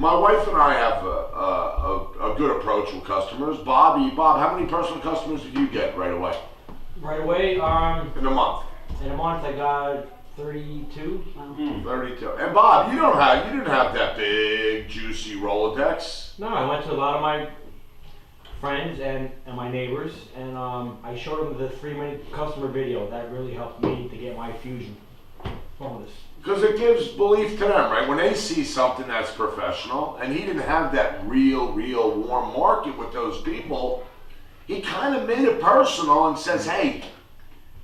My wife and I have a good approach with customers. Bob, how many personal customers did you get right away? Right away, In a month. in a month I got 32. 32. And Bob, you didn't have that big juicy Rolodex. No, I went to a lot of my friends and my neighbors, and I showed them the 3-minute customer video. That really helped me to get my Fusion bonus. Because it gives belief to them, right? When they see something that's professional, and he didn't have that real warm market with those people, he kind of made it personal and says, hey,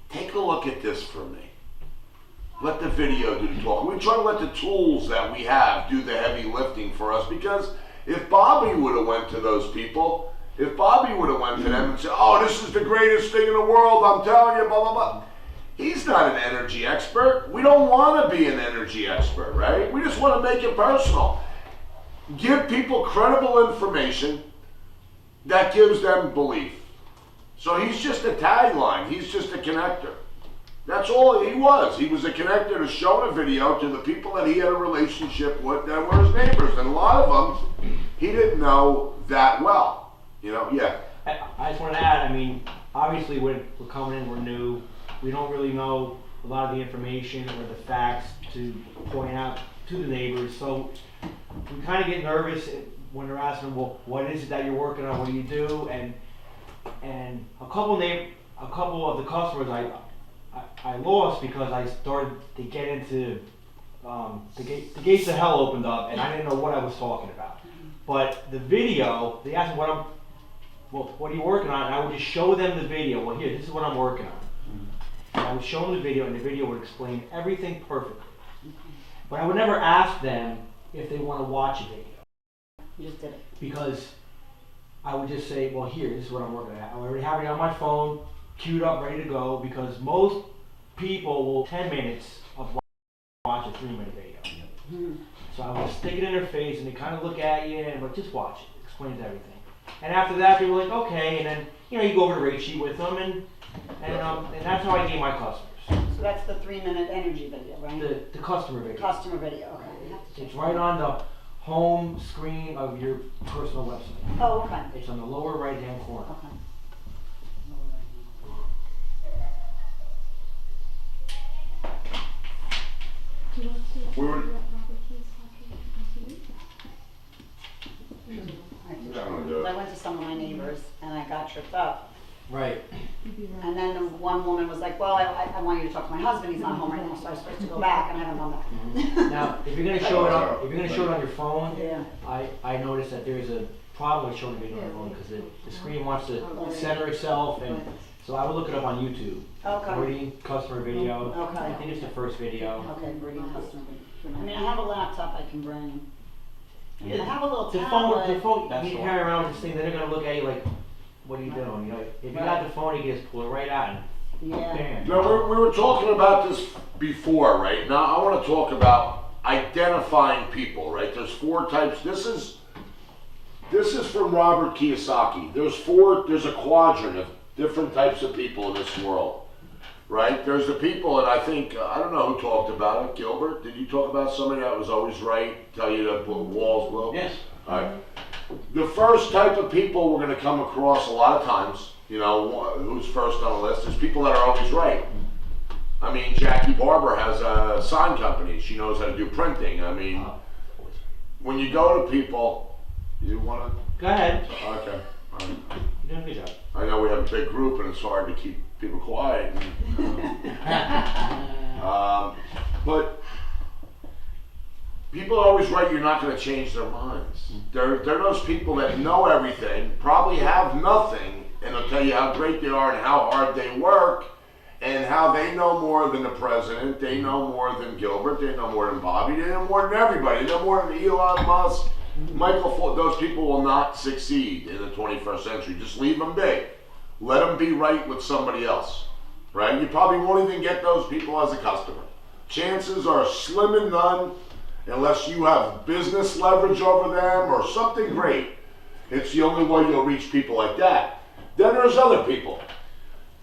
take a look at this for me. Let the video do the talking. We try to let the tools that we have do the heavy lifting for us, because if Bobby would have went to those people, if Bobby would have went to them and said, oh, this is the greatest thing in the world, I'm telling you, blah, blah, blah. He's not an energy expert. We don't want to be an energy expert, right? We just want to make it personal. Give people credible information that gives them belief. So he's just a tagline. He's just a connector. That's all he was. He was a connector to show a video to the people that he had a relationship with that were his neighbors. And a lot of them, he didn't know that well. You know, yeah. I just want to add, I mean, obviously we're coming in, we're new. We don't really know a lot of the information or the facts to point out to the neighbors. So we kind of get nervous when they're asking, well, what is it that you're working on? What do you do? And a couple of the customers I lost because I started to get into the gates of hell opened up, and I didn't know what I was talking about. But the video, they asked me what are you working on? And I would just show them the video. Well, here, this is what I'm working on. And I would show them the video, and the video would explain everything perfectly. But I would never ask them if they want to watch a video. You just did it. Because I would just say, well, here, this is what I'm working at. I already have it on my phone, queued up, ready to go, because most people will 10 minutes of watch a 3-minute video. So I would stick it in their face, and they kind of look at you, and like, just watch it. It explains everything. And after that, they were like, okay, and then, you go over the rate sheet with them, and that's how I gain my customers. So that's the 3-minute energy video, right? The customer video. Customer video, okay. It's right on the home screen of your personal website. Oh, okay. It's on the lower right-hand corner. Okay. We were, I went to some of my neighbors and I got tripped up. Right. And then the one woman was like, well, I want you to talk to my husband, he's not home right now, so I was supposed to go back, and I haven't done that. Now, if you're gonna show it on your phone, Yeah. I noticed that there's a problem with showing a video on your phone because the screen wants to center itself, and so I would look it up on YouTube. Okay. Breeding customer video. Okay. I think it's the first video. Okay, breeding customer. I mean, I have a laptop I can bring. I have a little The tablet. phone, That's you the carry around this thing, then they're gonna look at you like, what are you doing? If you got the phone, you can just pull it right out and Yeah. bam. no, we were talking about this before, right? Now I want to talk about identifying people, right? There's 4 types. This is from Robert Kiyosaki. There's a quadrant of different types of people in this world, right? There's the people, and I think, I don't know who talked about it. Gilbert, did you talk about somebody that was always right, tell you to put walls blue? Yes. All right. The first type of people we're going to come across a lot of times, who's first on the list, is people that are always right. I mean, Jackie Barber has a sign company. She knows how to do printing. I mean, when you go to people, you want to... Go ahead. Okay. All right. You're doing a good job. I know we have a big group and it's hard to keep people quiet. But people are always right, you're not going to change their minds. They're those people that know everything, probably have nothing, and they'll tell you how great they are and how hard they work and how they know more than the president, they know more than Gilbert, they know more than Bobby, they know more than everybody, they know more than Elon Musk, Michael Ford. Those people will not succeed in the 21st century. Just leave them be. Let them be right with somebody else, right? You probably won't even get those people as a customer. Chances are slim and none, unless you have business leverage over them or something great. It's the only way you'll reach people like that. Then there's other people.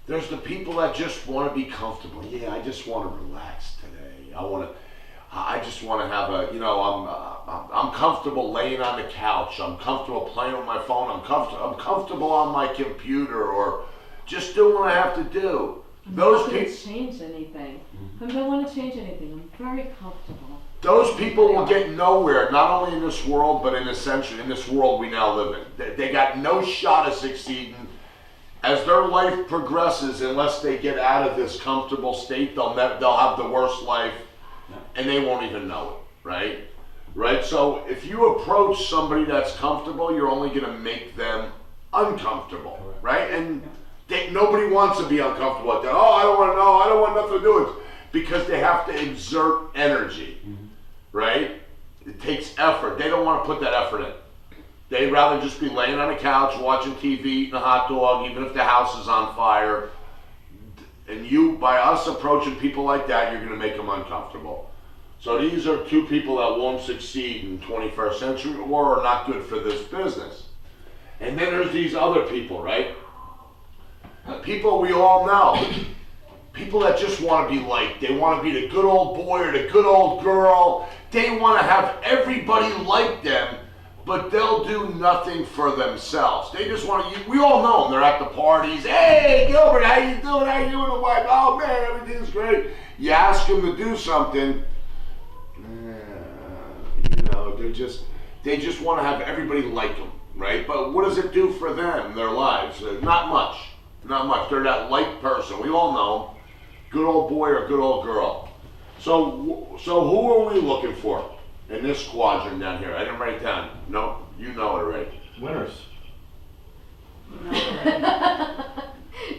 There's the people that just want to be comfortable. Yeah, I just want to relax today. I just want to have a, I'm comfortable laying on the couch. I'm comfortable playing with my phone. I'm comfortable on my computer, or just doing what I have to do. Those I'm not people, gonna change anything. I don't want to change anything. I'm very comfortable. those people will get nowhere. Not only in this world, but in this world we now live in. They got no shot of succeeding. As their life progresses, unless they get out of this comfortable state, they'll have the worst life, and they won't even know it, right? Right? So if you approach somebody that's comfortable, you're only going to make them uncomfortable, right? And nobody wants to be uncomfortable with that. Oh, I don't want to know. I don't want nothing to do with it, because they have to exert energy, right? It takes effort. They don't want to put that effort in. They'd rather just be laying on a couch, watching TV, eating a hot dog, even if the house is on fire. And by us approaching people like that, you're going to make them uncomfortable. So these are two people that won't succeed in 21st century or are not good for this business. And then there's these other people, right? People we all know. People that just want to be liked. They want to be the good old boy or the good old girl. They want to have everybody like them, but they'll do nothing for themselves. They just want to, we all know them. They're at the parties. Hey, Gilbert, how you doing? How you doing, the wife? Oh, man, everything's great. You ask them to do something, they just want to have everybody like them, right? But what does it do for them, their lives? Not much. Not much. They're that liked person. We all know them. Good old boy or good old girl. So who are we looking for in this quadrant down here? I didn't write it down. No, you know it already. Winners.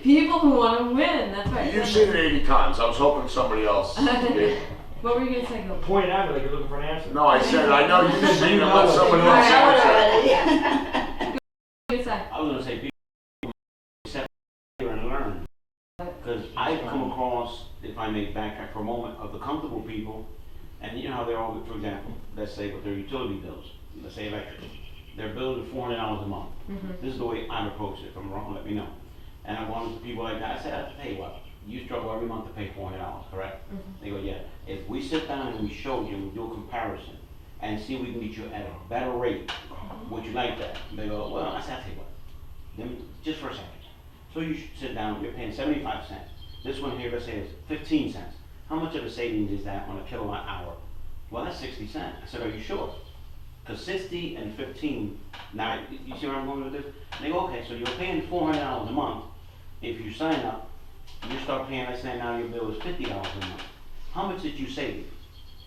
People who want to win. That's right. You've seen it 80 times. I was hoping somebody else did. What were you gonna say, Gilbert? Point at me like you're looking for an answer. No, I said I know you've seen it. Let someone I else know it answer. already. What were you gonna say? I was gonna say people sit here and learn, because I've come across, if I may backtrack for a moment, of the comfortable people, and you know how they're all, for example, let's say with their utility bills, let's say electric, their bill is $400 a month. This is the way I approach it. If I'm wrong, let me know. And I wanted people like that. I said, I'll tell you what, you struggle every month to pay $400, correct? They go, yeah. If we sit down and we show you, and we do a comparison, and see if we can get you at a better rate, would you like that? They go, well, I said, I'll tell you what, let me, just for a second. So you should sit down, you're paying 75 cents. This one here, let's say, is 15 cents. How much of a savings is that on a kilowatt hour? Well, that's 60 cents. I said, are you sure? Because 60 and 15, now, you see where I'm going with this? They go, okay, so you're paying $400 a month. If you sign up, you start paying, let's say now your bill is $50 a month. How much did you save?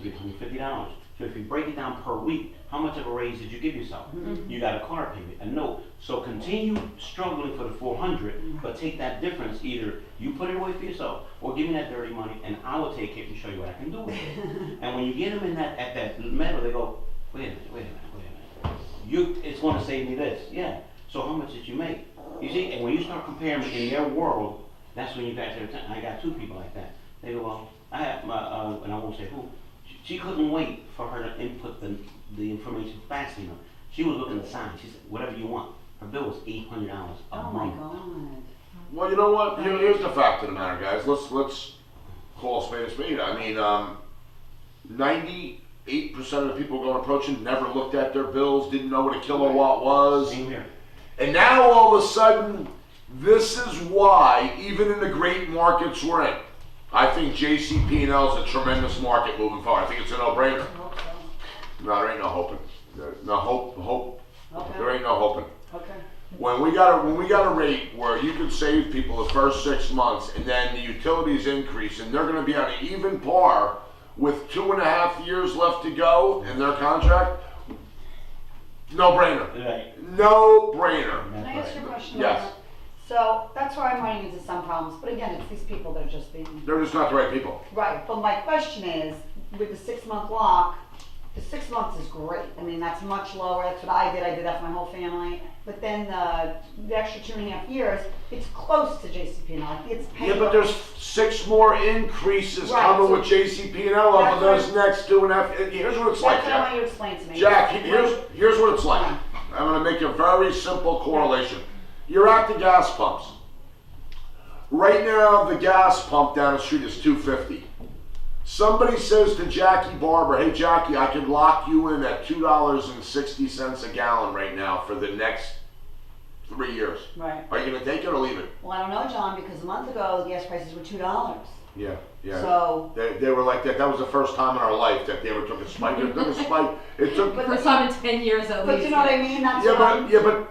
$350. So if you break it down per week, how much of a raise did you give yourself? You got a car payment, a note. So continue struggling for the 400, but take that difference. Either you put it away for yourself, or give me that dirty money, and I will take it and show you what I can do with it. And when you get them in at that metal, they go, wait a minute. It's going to save me this. Yeah. So how much did you make? You see, and when you start comparing in their world, that's when you guys every time. I got two people like that. They go, well, I have my, and I won't say who. She couldn't wait for her to input the information fast enough. She was looking at the sign. She said, whatever you want. Her bill was $800 a month. Oh my God. Well, you know what? Here's the fact of the matter, guys. Let's call a spade a spade. I mean, 98% of the people going approaching never looked at their bills, didn't know what a kilowatt was. Same here. And now all of a sudden, this is why, even in the great markets we're in, I think JCP&L is a tremendous market moving forward. I think it's a no-brainer. No, there ain't no hoping. No hope. Okay. There ain't no hoping. Okay. When we got a rate where you could save people the first 6 months, and then the utilities increase, and they're going to be on an even par with 2.5 years left to go in their contract, no-brainer. Right. No-brainer. Can I ask you a question? Yes. Laura? So that's where I'm running into some problems, but again, it's these people that are just being. They're just not the right people. Right, but my question is, with the 6-month lock, the 6 months is great. I mean, that's much lower. That's what I did for my whole family. But then the extra 2.5 years, it's close to JCP&L. It's paying. Yeah, but there's 6 more increases Right, coming so with JCP&L over that's those next 2.5. Here's what it's like, That's what I want Jack. you to explain to me. Jack, here's what it's like. Okay. I'm going to make a very simple correlation. You're at the gas pumps. Right now, the gas pump down the street is $2.50. Somebody says to Jackie Barber, hey Jackie, I could lock you in at $2.60 a gallon right now for the next 3 years. Right. Are you gonna take it or leave it? Well, I don't know, John, because a month ago, the gas prices were $2. Yeah, yeah. So, They were like that. That was the first time in our life that they ever took a spike. It took a spike. It took. But First time in 10 years at but least. you know what I mean? That's Yeah, what I'm, but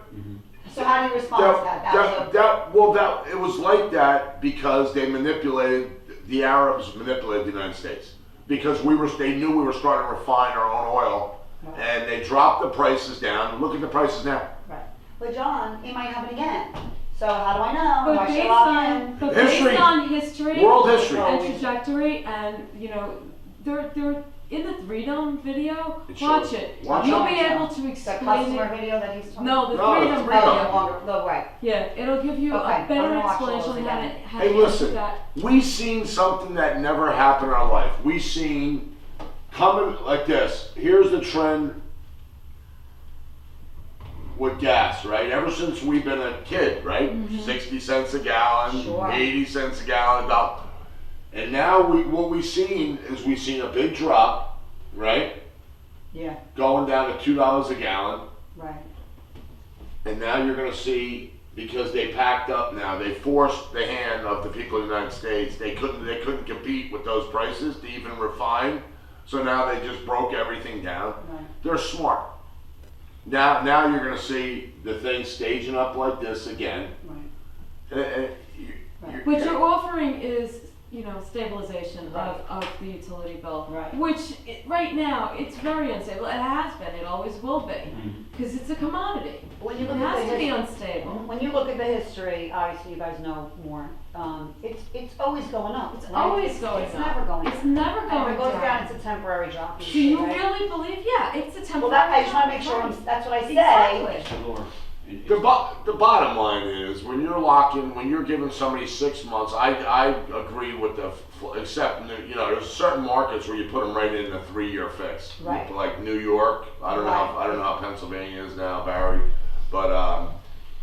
so how do you respond to that? that it was like that because they manipulated the Arabs manipulated the United States because they knew we were starting to refine our own oil and they dropped the prices down. Look at the prices now. Right. But John, it might happen again. So how do I know? But Why should based I lock in? on, but History. based on history World history. and trajectory, and you know, they're in the Freedom video. It Watch shows. it. Watch You'll it. be able to The explain customer it. video that he's talking No, the No, the Freedom Freedom. Oh, video. yeah, longer, no, right. Yeah, it'll give you Okay, a I'm better gonna watch all explanation those on how to again. how Hey, to answer listen. that. We seen something that never happened in our life. We seen coming like this. Here's the trend with gas, right? Ever since we've been a kid, right? 60 cents a gallon, Sure. 80 cents a gallon, $1. And now what we've seen is we've seen a big drop, right? Yeah, Going down to $2 a gallon. right. And now you're going to see, because they packed up now, they forced the hand of the people of the United States. They couldn't compete with those prices to even refine. So now they just broke everything down. Right. They're smart. Now you're going to see the thing staging up like this again. Right. What you're offering is, you know, stabilization Right. of the utility bill, Right. which right now it's very unstable. It has been. It always will be, because it's a commodity. When you It look at has the to be history, unstable. when you look at the history, obviously you guys know more. It's always going up. It's right? always going It's up. never going It's up. never And going if it goes down. down, it's a temporary drop. Do you right? really believe? Yeah, it's a temporary. Well, that I just want to make sure. drop. That's what I say. Exactly. Laura, The bottom line is when you're giving somebody 6 months, I agree with except, you know, there's certain markets where you put them right in a 3-year fix. Right. Like New York, I don't know how Pennsylvania is now, Barry, but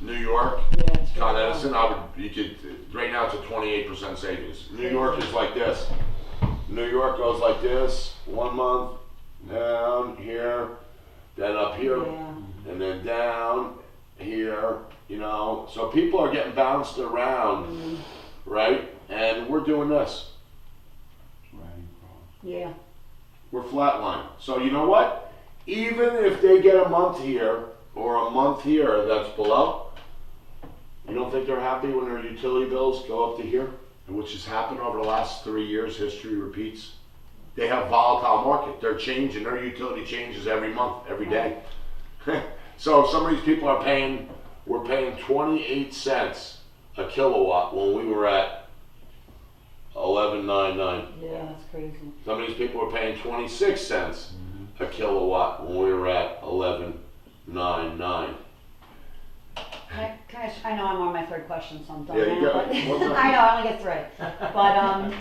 New York, Yeah, it's Con really Edison, right now it's a 28% savings. New York is like this. New York goes like this, 1 month, down here, then up here, Yeah. and then down here, you know. So people are getting bounced around, right? And we're doing this. Yeah. We're flatline. So you know what? Even if they get a month here or a month here that's below, you don't think they're happy when their utility bills go up to here? Which has happened over the last 3 years, history repeats. They have volatile market. They're changing. Their utility changes every month, every day. So some of these people we're paying 28 cents a kilowatt when we were at 11.99. Yeah, that's crazy. Some of these people were paying 26 cents a kilowatt when we were at 11.99. I know I'm on my third question, so I'm done Yeah, you now, got but- it. What's up? I know, I only get 3. But,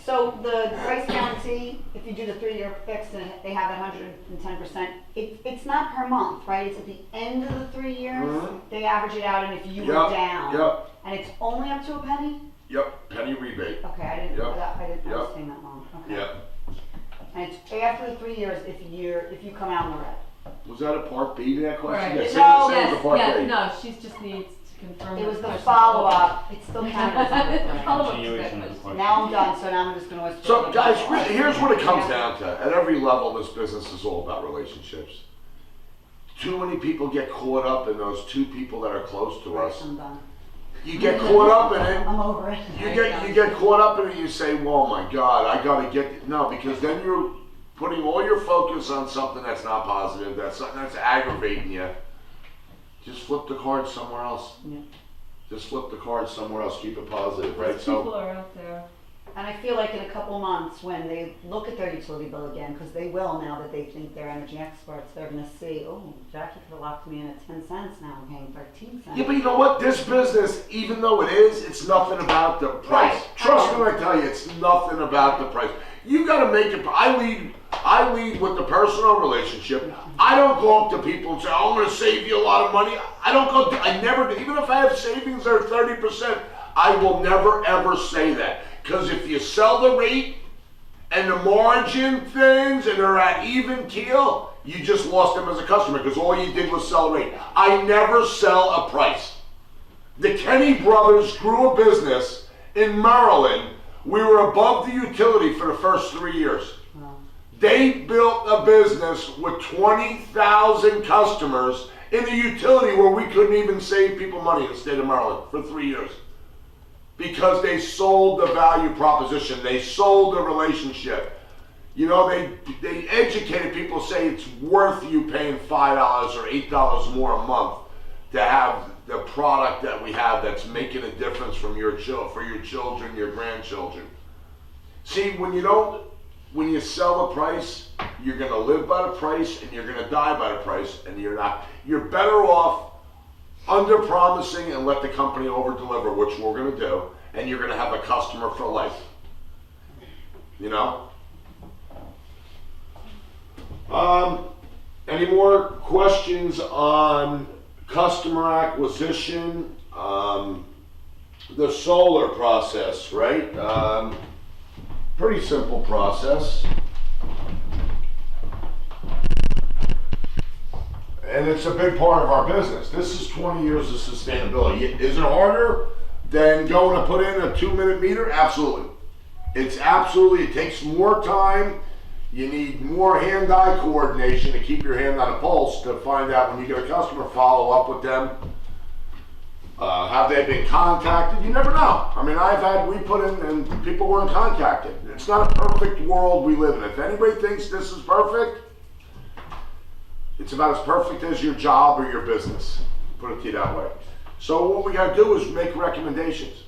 so the price guarantee, if you do the 3-year fix and they have that 110%, it's not per month, right? It's at the end of the 3 years, Mhm. they average it out, and if you were Yep, down, yep. and it's only up to a penny? Yep, penny rebate. Okay, I didn't know Yep, that, I was yep. saying that wrong, okay. Yep. And it's after the 3 years if you come out in the red. Was that a part B to that question? Right. Yeah, No, say it was a Yes, part yeah, B. no, she just needs to confirm. It was her the question. follow-up, it's still counted as a The red. follow-up is Continuation good, of the but- question. Now I'm done, so now I'm just gonna. So guys, here's what it comes down to. At every level, this business is all about relationships. Too many people get caught up in those 2 people that are close to us. I'm done. You get caught up in it. I'm over it. You get caught up in it. You say, "Well, my God, I gotta get no," because then you're putting all your focus on something that's not positive. That's something that's aggravating you. Just flip the card somewhere else. Yeah. Just flip the card somewhere else. Keep it positive, right? Those So. people are out there. And I feel like in a couple months, when they look at their utility bill again, because they will now that they think they're energy experts, they're gonna see, oh, Jackie could have locked me in at 10 cents, now I'm paying 13 cents. Yeah, but you know what? This business, even though it is, it's nothing about the price. Right. Trust me when I tell you, it's nothing about the price. You got to make it. I lead with the personal relationship. I don't go up to people and say, "I'm going to save you a lot of money." I don't go. I never do. Even if I have savings that are 30%, I will never ever say that. Because if you sell the rate and the margin things and they're at even keel, you just lost them as a customer because all you did was sell a rate. I never sell a price. The Kenny brothers grew a business in Maryland. We were above the utility for the first 3 years. They built a business with 20,000 customers in the utility where we couldn't even save people money in the state of Maryland for 3 years. Because they sold the value proposition, they sold the relationship. You know, they educated people, say it's worth you paying $5 or $8 more a month to have the product that we have that's making a difference for your children, your grandchildren. See, when you sell a price, you're gonna live by the price and you're gonna die by the price, and you're better off under promising and let the company over deliver, which we're gonna do, and you're gonna have a customer for life. You know? Any more questions on customer acquisition? The solar process, right? Pretty simple process. And it's a big part of our business. This is 20 years of sustainability. Is it harder than going to put in a 2-minute meter? Absolutely. It takes more time. You need more hand-eye coordination to keep your hand on the pulse to find out when you get a customer, follow up with them. Have they been contacted? You never know. I mean, we put in and people weren't contacted. It's not a perfect world we live in. If anybody thinks this is perfect, it's about as perfect as your job or your business. Put it to you that way. So what we gotta do is make recommendations.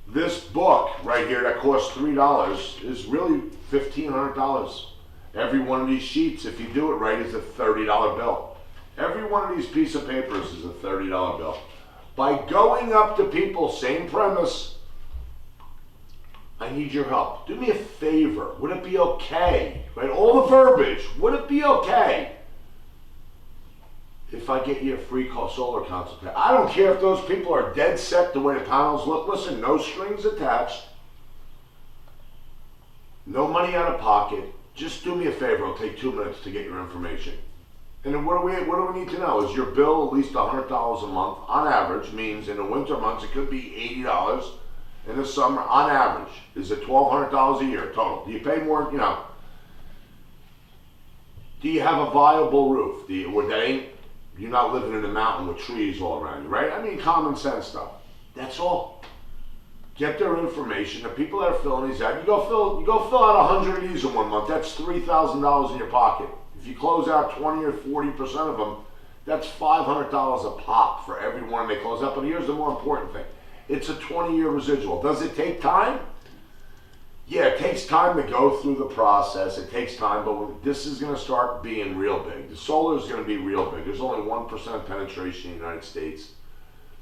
This book right here that costs $3 is really $1,500. Every one of these sheets, if you do it right, is a $30 bill. Every one of these pieces of papers is a $30 bill. By going up to people, same premise, I need your help. Do me a favor. Would it be okay? Right? All the verbiage. Would it be okay if I get you a free solar consultation? I don't care if those people are dead set the way the panels look. Listen, no strings attached. No money out of pocket. Just do me a favor. It'll take 2 minutes to get your information. And then what do we need to know? Is your bill at least $100 a month on average? Means in the winter months it could be $80. In the summer, on average, is it $1,200 a year total? Do you pay more? You know? Do you have a viable roof? You're not living in a mountain with trees all around you, right? I mean, common sense stuff. That's all. Get their information. The people that are filling these out, you go fill out 100 of these in 1 month. That's $3,000 in your pocket. If you close out 20 or 40% of them, that's $500 a pop for every one they close out. But here's the more important thing. It's a 20-year residual. Does it take time? Yeah, it takes time to go through the process. It takes time, but this is going to start being real big. The solar is going to be real big. There's only 1% penetration in the United States.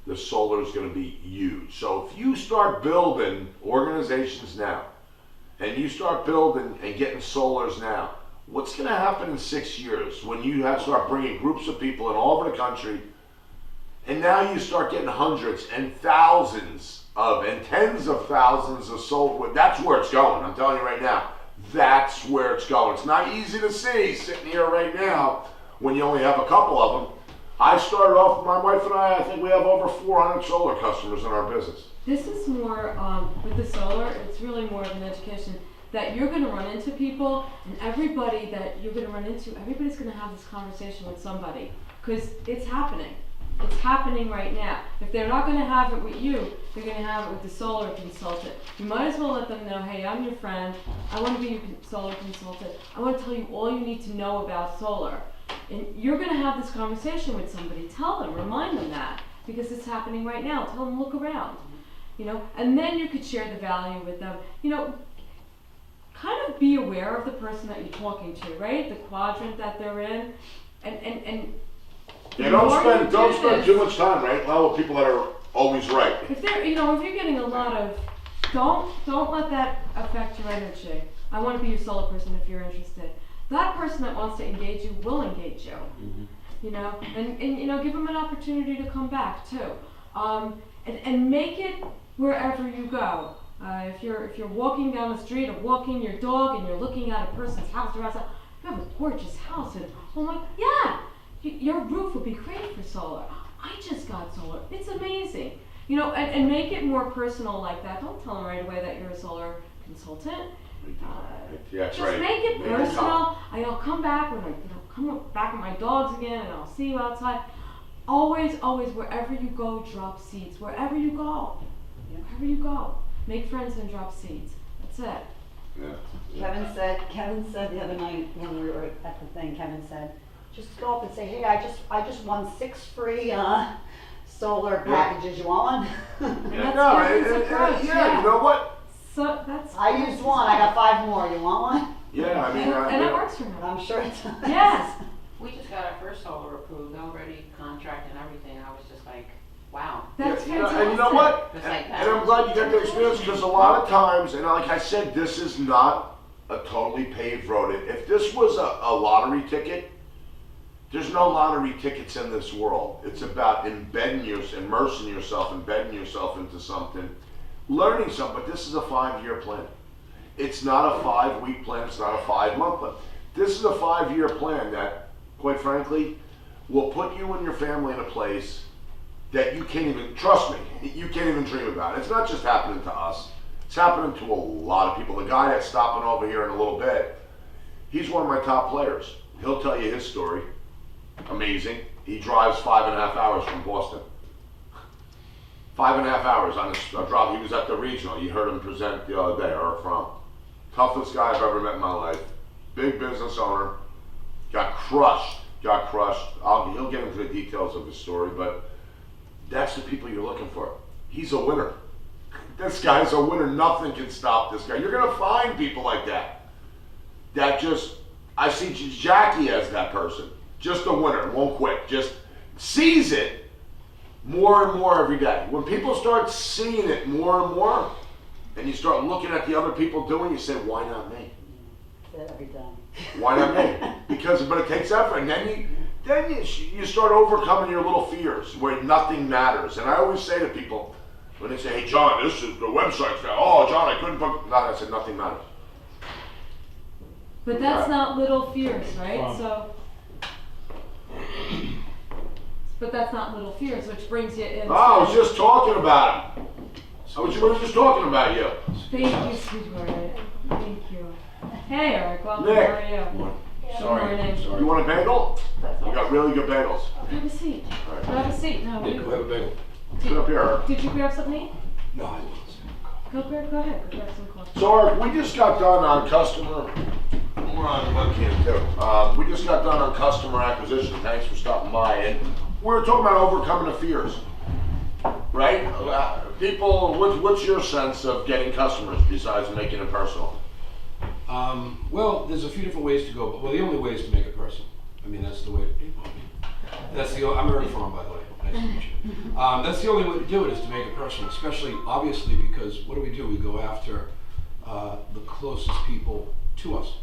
The solar is going to be huge. So if you start building organizations now, and you start building and getting solars now, what's going to happen in 6 years when you start bringing groups of people in all over the country, and now you start getting hundreds and thousands and tens of thousands of solar? That's where it's going. I'm telling you right now, that's where it's going. It's not easy to see sitting here right now when you only have a couple of them. I started off, my wife and I think we have over 400 solar customers in our business. This is more, with the solar, it's really more of an education that you're going to run into people, and everybody that you're going to run into, everybody's going to have this conversation with somebody, because it's happening. It's happening right now. If they're not going to have it with you, they're going to have it with the solar consultant. You might as well let them know, hey, I'm your friend. I want to be your solar consultant. I want to tell you all you need to know about solar. And you're going to have this conversation with somebody. Tell them, remind them that, because it's happening right now. Tell them, look around. You know, and then you could share the value with them. You know, kind of be aware of the person that you're talking to, right? The quadrant that they're in, and yeah, don't spend too much time, right? Well, with people that are always right. If they're, you know, if you're getting a lot of, don't let that affect your energy. I want to be your solar person if you're interested. That person that wants to engage you will engage you. Mm-hmm. You know, and you know, give them an opportunity to come back too, and make it wherever you go. If you're walking down the street or walking your dog and you're looking at a person's house or outside, you have a gorgeous house and oh my, yeah, your roof would be great for solar. I just got solar. It's amazing. You know, and make it more personal like that. Don't tell them right away that you're a solar consultant. Yeah, that's Just right. make it Make it personal. I'll come back when come back with my dogs again, and I'll see you outside. Always, wherever you go, drop seeds. Wherever you go, wherever you go, make friends and drop seeds. That's it. Yeah. Kevin said the other night when we were at the thing, Kevin said, just go up and say, hey, I just won 6 free solar packages. You want one? Yeah, That's Kevin's approach, yeah, you know what? So that's. I used one. I got 5 more. You want one? Yeah, I mean, and it works for him. I'm sure it does. Yes. We just got our first solar approved, already contract and everything. I was just like, wow. That's yeah, fantastic. and you know what? Just like that. And I'm glad you got the experience because a lot of times, and like I said, this is not a totally paved road. If this was a lottery ticket, there's no lottery tickets in this world. It's about immersing yourself, embedding yourself into something, learning something. But this is a 5-year plan. It's not a 5-week plan. It's not a 5-month plan. This is a 5-year plan that, quite frankly, will put you and your family in a place that you can't even, trust me, you can't even dream about. It's not just happening to us. It's happening to a lot of people. The guy that's stopping over here in a little bit, he's one of my top players. He'll tell you his story. Amazing. He drives 5.5 hours from Boston. 5.5 hours on a drive. He was at the regional. You heard him present the other day, or from. Toughest guy I've ever met in my life. Big business owner. Got crushed. He'll get into the details of his story, but that's the people you're looking for. He's a winner. This guy's a winner. Nothing can stop this guy. You're gonna find people like that. I see Jackie as that person. Just a winner, won't quit. Just sees it more and more every day. When people start seeing it more and more, and you start looking at the other people doing, you say, why not me? Every time. Why not me? But it takes effort, and then you start overcoming your little fears where nothing matters. And I always say to people when they say, "Hey John, this is the website's down." "Oh John, I couldn't book." No, I said nothing matters. But that's Yeah. not little fears, right? Wow. So. But that's not little fears, which brings you in. Oh, I was just talking about him. We were just talking about you. Thank you, sweetheart. Thank you. Hey, Eric. Welcome. Nick. How are you? Sorry. Good morning. You want a bagel? You got really good bagels. Have a seat. All right. Have a seat. No, Nick, go have a bagel. Sit up here, Eric. Did you grab something to eat? No, I didn't. Go ahead. Go grab some coffee. So Eric, we just got done on customer. We're on webcam too. We just got done on customer acquisition. Thanks for stopping by. And we were talking about overcoming the fears, right? People, what's your sense of getting customers besides making it personal? Well, there's a few different ways to go, but the only way is to make it personal. I mean, that's the way. I'm Eric Fromm, by the way. Nice to meet you. That's the only way to do it, is to make it personal. Especially, obviously, because what do? We go after the closest people to us,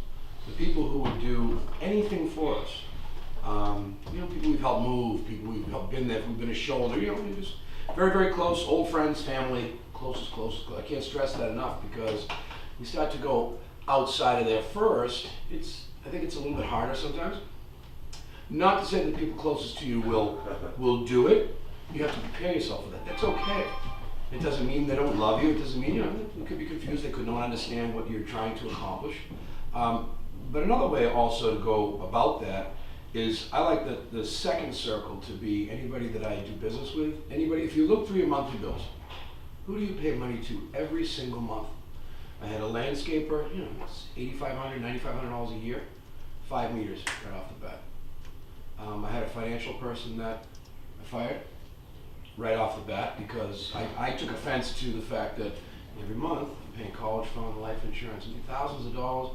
the people who would do anything for us. People we've helped move, people we've helped been there, we've been a shoulder. We're just very, very close, old friends, family, closest. I can't stress that enough, because we start to go outside of there first. I think it's a little bit harder sometimes. Not to say that the people closest to you will do it. You have to prepare yourself for that. That's okay. It doesn't mean they don't love you. It doesn't mean, you could be confused. They could not understand what you're trying to accomplish. But another way also to go about that is, I like the second circle to be anybody that I do business with. Anybody, if you look through your monthly bills, who do you pay money to every single month? I had a landscaper, it's $8,500, $9,500 a year, 5 meters right off the bat. I had a financial person that I fired right off the bat, because I took offense to the fact that every month I'm paying college fund, life insurance, and thousands of dollars,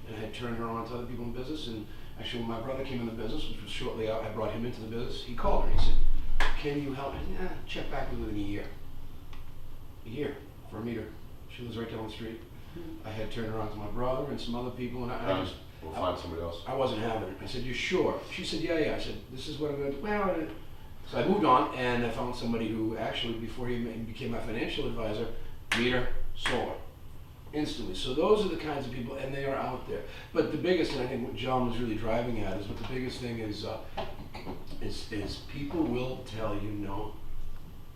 and I had turned her on to other people in business. And actually, when my brother came in the business, which was shortly out, I brought him into the business. He called her and he said, "Can you help?" I said, check back within a year. A year for a meter. She lives right down the street. I had turned her on to my brother and some other people, and We'll find somebody else. I wasn't having it. I said, "You sure?" She said, yeah. I said, "This is what I'm going to do." Well, so I moved on, and I found somebody who actually, before he became my financial advisor, meter, solar. Instantly. So those are the kinds of people, and they are out there. But the biggest, and I think what John was really driving at, is what the biggest thing is people will tell you no,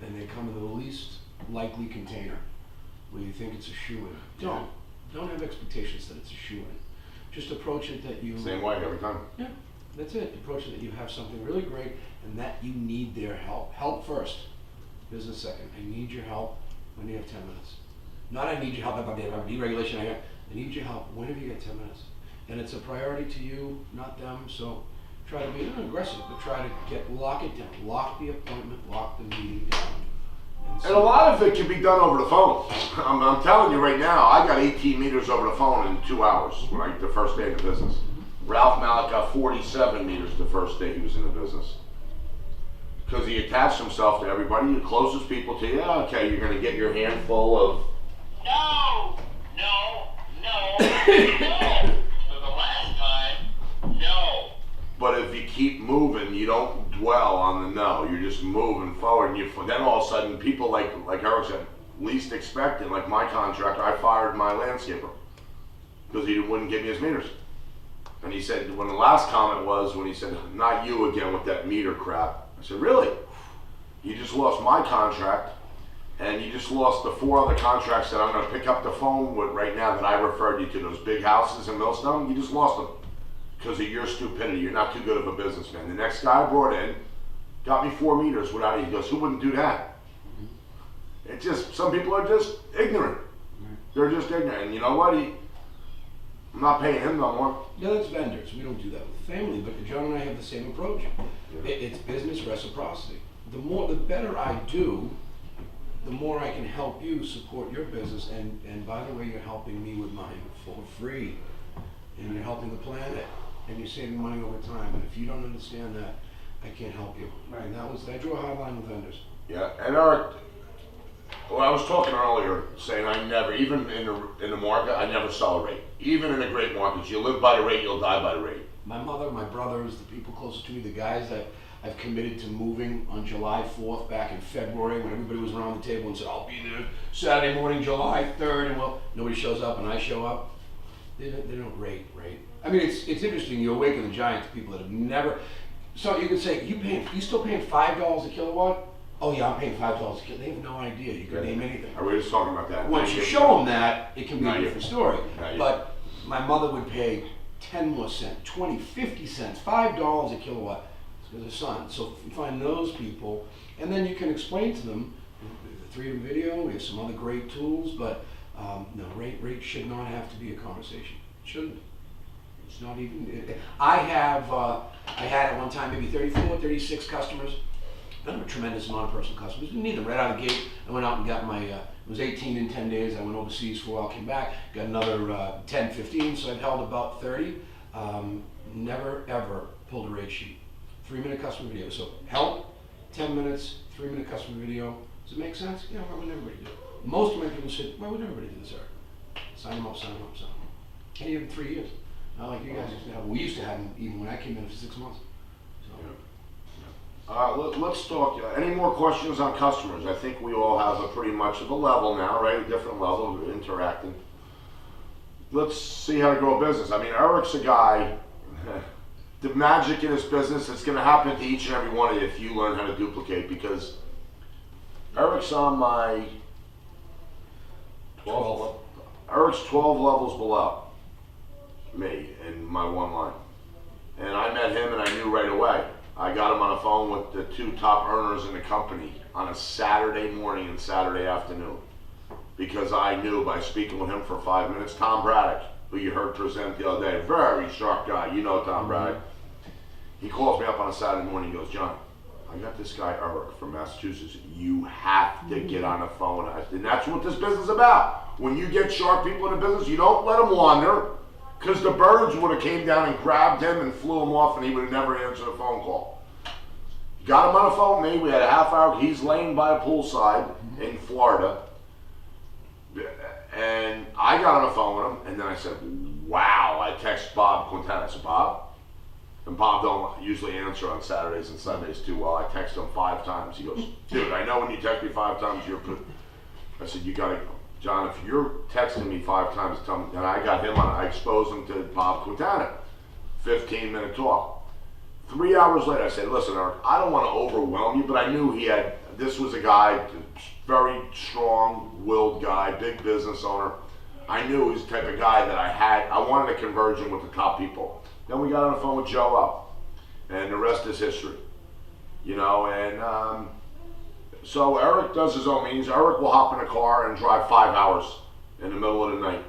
and they come in the least likely container where you think it's a shoe-in. Don't have expectations that it's a shoe-in. Just approach it that you. Same way every time. Yeah, that's it. Approach it that you have something really great, and that you need their help. Help first. Business second. I need your help when you have 10 minutes. Not I need your help about deregulation. I need your help whenever you get 10 minutes. And it's a priority to you, not them. So try to be not aggressive, but try to lock it down. Lock the appointment, lock the meeting down. And a lot of it can be done over the phone. I'm telling you right now, I got 18 meters over the phone in 2 hours, right, the first day of the business. Ralph Malik got 47 meters the first day he was in the business. Because he attached himself to everybody, the closest people to you. Okay, you're going to get your handful of. No! For the last time, no. But if you keep moving, you don't dwell on the no. You're just moving forward. And then all of a sudden, people like Eric said, least expected, like my contractor, I fired my landscaper because he wouldn't give me his meters. And he said, when the last comment was, when he said, not you again with that meter crap. I said, really? You just lost my contract, and you just lost the 4 other contracts that I'm going to pick up the phone with right now that I referred you to, those big houses in Millstone. You just lost them because of your stupidity. You're not too good of a businessman. The next guy I brought in got me 4 meters without it. He goes, who wouldn't do that? It's just, some people are just ignorant. They're just ignorant. And you know what? I'm not paying him no more. Yeah, that's vendors. We don't do that with family, but John and I have the same approach. It's business reciprocity. The better I do, the more I can help you support your business. And by the way, you're helping me with mine for free. And you're helping the planet. And you're saving money over time. And if you don't understand that, I can't help you. Right. And I drew a hard line with vendors. Yeah, and Eric, well, I was talking earlier, saying I never, even in the market, I never sell a rate. Even in the great markets, you live by the rate, you'll die by the rate. My mother, my brothers, the people closest to me, the guys that I've committed to moving on July 4th back in February when everybody was around the table and said, I'll be there Saturday morning, July 3rd, and well, nobody shows up and I show up. They don't rate. I mean, it's interesting, you awaken the giant to people that have never, so you could say, you still paying $5 a kilowatt? Oh yeah, I'm paying $5 a kilowatt. They have no idea, you could name anything. We were just talking about that. Once you show them that, it can be Not a yet. different story. Not yet. But my mother would pay 10 more cents, 20, 50 cents, $5 a kilowatt for the sun. So you find those people, and then you can explain to them, the 3M video, we have some other great tools, but no, rate should not have to be a conversation. It shouldn't. It's not even, I had at one time maybe 34, 36 customers. I have a tremendous amount of personal customers. Didn't need them right out of the gate. I went out and got my, it was 18 in 10 days. I went overseas for a while, came back, got another 10, 15, so I've held about 30. Never ever pulled a rate sheet. 3-minute customer video. So help, 10 minutes, 3-minute customer video. Does it make sense? Yeah, why wouldn't everybody do it? Most of my people said, why wouldn't everybody do this, Eric? Sign them up. Can't even 3 years. Not like you guys used to have. We used to have them even when I came in for 6 months. So. Let's talk, any more questions on customers? I think we all have a pretty much of a level now, right? A different level of interacting. Let's see how to grow a business. I mean, Eric's a guy, the magic in his business, it's gonna happen to each and every one of you if you learn how to duplicate, because Eric's on my 12 levels below me in my one line. And I met him and I knew right away. I got him on the phone with the 2 top earners in the company on a Saturday morning and Saturday afternoon. Because I knew by speaking with him for 5 minutes, Tom Braddock, who you heard present the other day, very sharp guy, you know Tom Braddock. He calls me up on a Saturday morning, he goes, John, I got this guy Eric from Massachusetts. You have to get on the phone. And that's what this business is about. When you get sharp people in the business, you don't let them wander. Because the birds would have came down and grabbed him and flew him off and he would have never answered a phone call. Got him on the phone with me, we had a half hour, he's laying by a poolside in Florida. And I got on the phone with him and then I said, wow, I text Bob Quintana. I said, Bob? And Bob don't usually answer on Saturdays and Sundays too well. I text him 5 times. He goes, dude, I know when you text me 5 times, you're good. I said, you gotta, John, if you're texting me 5 times, tell me, and I got him on, I exposed him to Bob Quintana. 15-minute talk. 3 hours later, I said, listen, Eric, I don't want to overwhelm you, but I knew this was a guy, very strong-willed guy, big business owner. I knew he was the type of guy that I wanted to converge him with the top people. Then we got on the phone with Joe Up, and the rest is history. You know, and so Eric does his own meetings. Eric will hop in a car and drive 5 hours in the middle of the night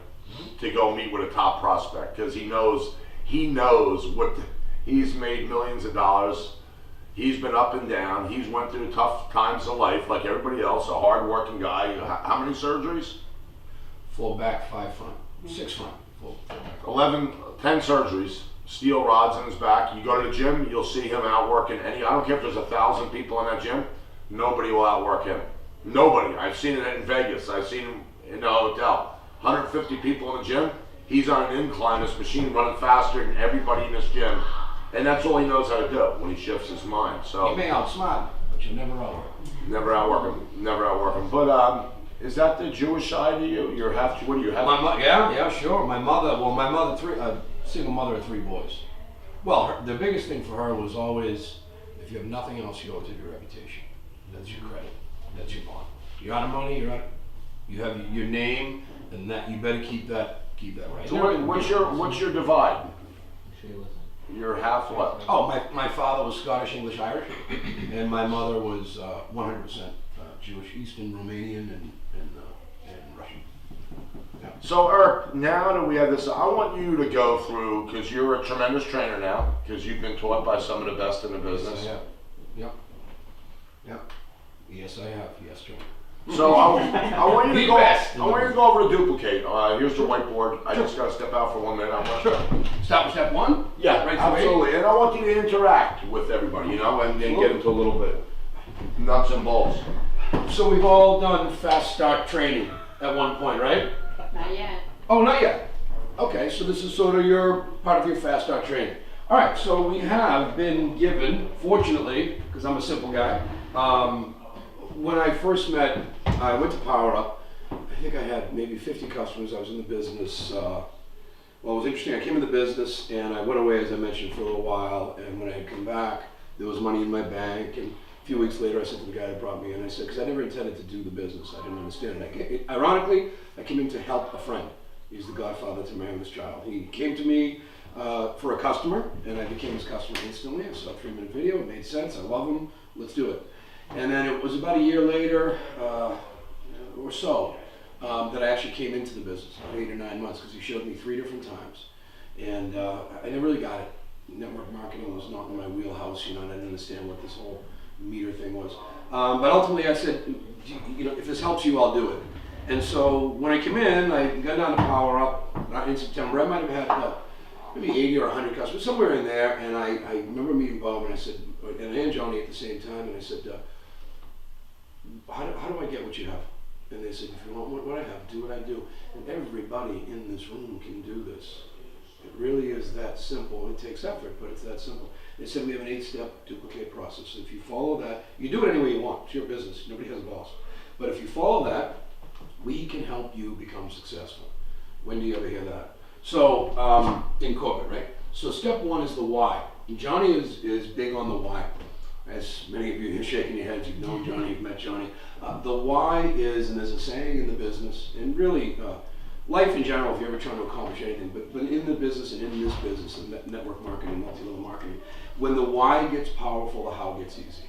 to go meet with a top prospect, because he knows he's made millions of dollars. He's been up and down. He's went through tough times of life like everybody else, a hard-working guy. How many surgeries? 4 back, 5 front, 6 front. 10 surgeries. Steel rods in his back. You go to the gym, you'll see him outworking I don't care if there's 1,000 people in that gym, nobody will outwork him. Nobody. I've seen it in Vegas. I've seen him in the hotel. 150 people in the gym, he's on an incline, this machine running faster than everybody in this gym. And that's all he knows how to do when he shifts his mind. So You may outsmart him, but you never outwork him. never outwork him. But is that the Jewish side of you? You're half. What do you have? Yeah, sure. My mother, single mother of 3 boys. Well, the biggest thing for her was always, if you have nothing else, you owe it to your reputation. That's your credit. That's your bond. You're out of money. You have your name, and that you better keep that right. So what's your divide? You're half what? Oh, my father was Scottish, English, Irish, and my mother was 100% Jewish, Eastern, Romanian, and Russian. Yeah. So Eric, now that we have this, I want you to go through, because you're a tremendous trainer now, because you've been taught by some of the best in the business. Yep. Yes, I have. Yes, John. So I want you to The go. best. I want you to go over to duplicate. Here's the whiteboard. I just gotta step out for 1 minute. Start with step 1? Yeah, Right, absolutely. And I want you to interact with everybody, and then get into a little bit nuts and bolts. So we've all done fast start training at one point, right? Not yet. Oh, not yet. Okay, so this is sort of your part of your fast start training. All right, so we have been given, fortunately, because I'm a simple guy, when I first met, I went to Power Up. I think I had maybe 50 customers. I was in the business. Well, it was interesting. I came in the business and I went away, as I mentioned, for a little while. And when I had come back, there was money in my bank. And a few weeks later, I said to the guy that brought me in, I said, because I never intended to do the business. I didn't understand it. Ironically, I came in to help a friend. He's the godfather to my youngest child. He came to me for a customer, and I became his customer instantly. I saw a 3-minute video. It made sense. I love him. Let's do it. And then it was about a year later or so that I actually came into the business, about 8 or 9 months, because he showed me 3 different times. And I never really got it. Network marketing was not in my wheelhouse, I didn't understand what this whole meter thing was. But ultimately I said, if this helps you, I'll do it. And so when I came in, I got down to Power Up in September. I might have had maybe 80 or 100 customers, somewhere in there. And I remember meeting Bob and I said, and Johnny at the same time, and I said, how do I get what you have? And they said, if you want what I have, do what I do. And everybody in this room can do this. It really is that simple. It takes effort, but it's that simple. They said we have an 8-step duplicate process. So if you follow that, you do it any way you want. It's your business. Nobody has a boss. But if you follow that, we can help you become successful. When do you ever hear that? So in corporate, right? So step 1 is the why. And Johnny is big on the why. As many of you are shaking your heads, you've known Johnny, you've met Johnny. The why is, and there's a saying in the business, and really life in general, if you're ever trying to accomplish anything, but in the business and in this business, and network marketing, multi-level marketing, when the why gets powerful, the how gets easy.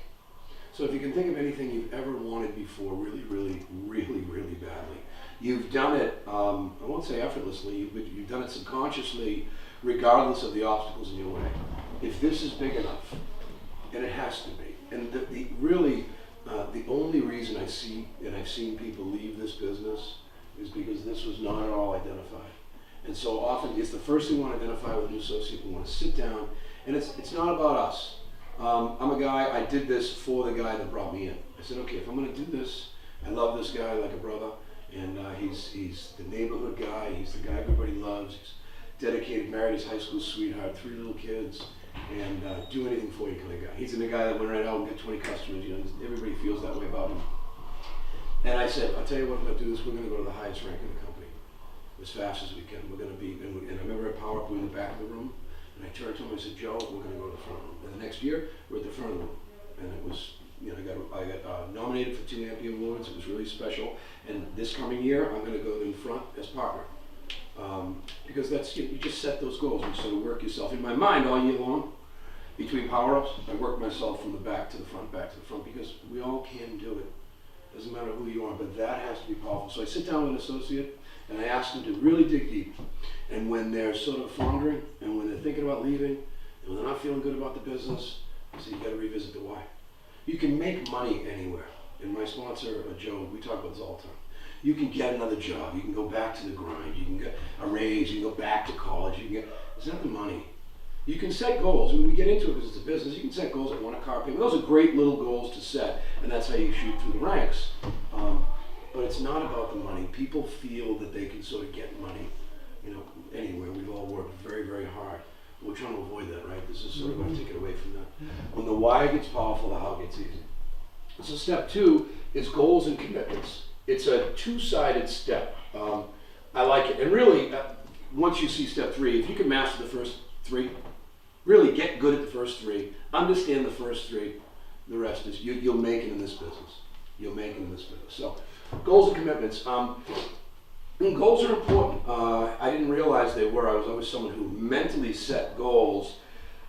So if you can think of anything you've ever wanted before really, really, really, really badly, you've done it, I won't say effortlessly, but you've done it subconsciously, regardless of the obstacles in your way. If this is big enough, and it has to be, and the only reason I see, and I've seen people leave this business, is because this was not at all identified. And so often it's the first thing we want to identify with a new associate. We want to sit down, and it's not about us. I'm a guy, I did this for the guy that brought me in. I said, okay, if I'm going to do this, I love this guy like a brother, and he's the neighborhood guy, he's the guy everybody loves, he's dedicated, married his high school sweetheart, 3 little kids, and do anything for you kind of guy. He's the guy that went right out and got 20 customers, everybody feels that way about him. And I said, I'll tell you what I'm gonna do is we're gonna go to the highest rank in the company as fast as we can. We're gonna be, and I remember at Power Up, we were in the back of the room, and I turned to him and I said, Joe, we're gonna go to the front room. And the next year, we're at the front of the room. And it was, you know, I got nominated for 2 Ambien Awards. It was really special. And this coming year, I'm gonna go in front as partner. Because that's, you just set those goals, you sort of work yourself. In my mind, all year long, between power-ups, I work myself from the back to the front, because we all can do it. Doesn't matter who you are, but that has to be powerful. So I sit down with an associate and I ask them to really dig deep. And when they're sort of floundering and when they're thinking about leaving and when they're not feeling good about the business, I say you gotta revisit the why. You can make money anywhere. And my sponsor, Joe, we talk about this all the time. You can get another job, you can go back to the grind, you can get a raise, you can go back to college, you can get, it's not the money. You can set goals. When we get into it because it's a business, you can set goals. I want a car payment. Those are great little goals to set, and that's how you shoot through the ranks. But it's not about the money. People feel that they can sort of get money, you know, anywhere. We've all worked very, very hard. We're trying to avoid that, right? This is sort of, I take it away from that. When the why gets powerful, the how gets easy. So step 2 is goals and commitments. It's a 2-sided step. I like it. And really, once you see step 3, if you can master the first 3, really get good at the first 3, understand the first 3, the rest is, you'll make it in this business. You'll make it in this business. So, goals and commitments. And goals are important. I didn't realize they were. I was always someone who mentally set goals.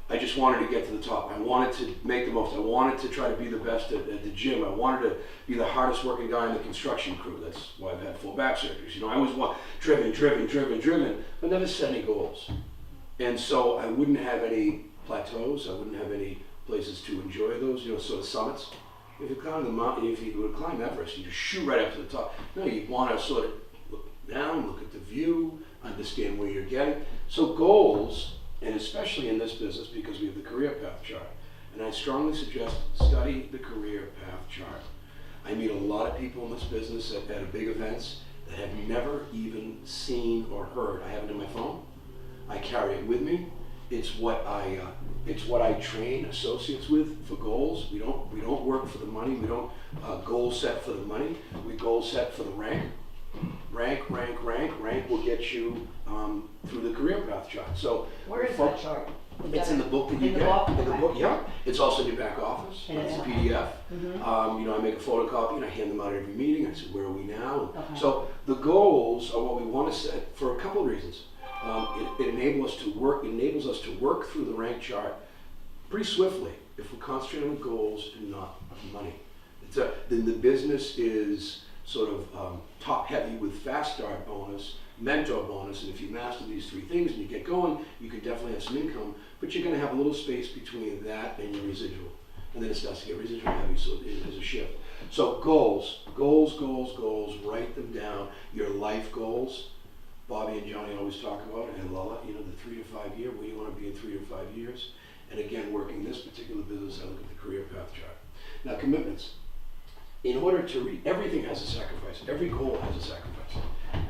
I just wanted to get to the top. I wanted to make the most. I wanted to try to be the best at the gym. I wanted to be the hardest working guy in the construction crew. That's why I've had full back surgeries. You know, I always want driven, but never set any goals. And so I wouldn't have any plateaus. I wouldn't have any places to enjoy those, you know, sort of summits. If you climb the mountain, if you would climb Everest, you just shoot right up to the top. No, you want to sort of look down, look at the view, understand where you're getting. So goals, and especially in this business because we have the career path chart, and I strongly suggest study the career path chart. I meet a lot of people in this business at big events that have never even seen or heard. I have it in my phone. I carry it with me. It's what I train associates with for goals. We don't work for the money. We don't goal set for the money. We goal set for the rank. Rank will get you through the career path chart. So Where is that chart? it's in the book that you In the get. book? In the Okay. book, yeah. It's also in your back office. It It's is. a PDF. Mm-hmm. You know, I make a photocopy and I hand them out at every meeting. I say, where are we now? Okay. So the goals are what we want to set for a couple of reasons. It enables us to work through the rank chart pretty swiftly if we're concentrating on goals and not money. Then the business is sort of top heavy with fast start bonus, mentor bonus, and if you master these 3 things and you get going, you can definitely have some income, but you're going to have a little space between that and your residual. And then it starts to get residual heavy, so there's a shift. So goals, write them down. Your life goals, Bobby and Johnny always talk about it, and Lola, you know, the 3 to 5 year, where you want to be in 3 to 5 years. And again, working this particular business, I look at the career path chart. Now, commitments. In order to reach, everything has a sacrifice. Every goal has a sacrifice.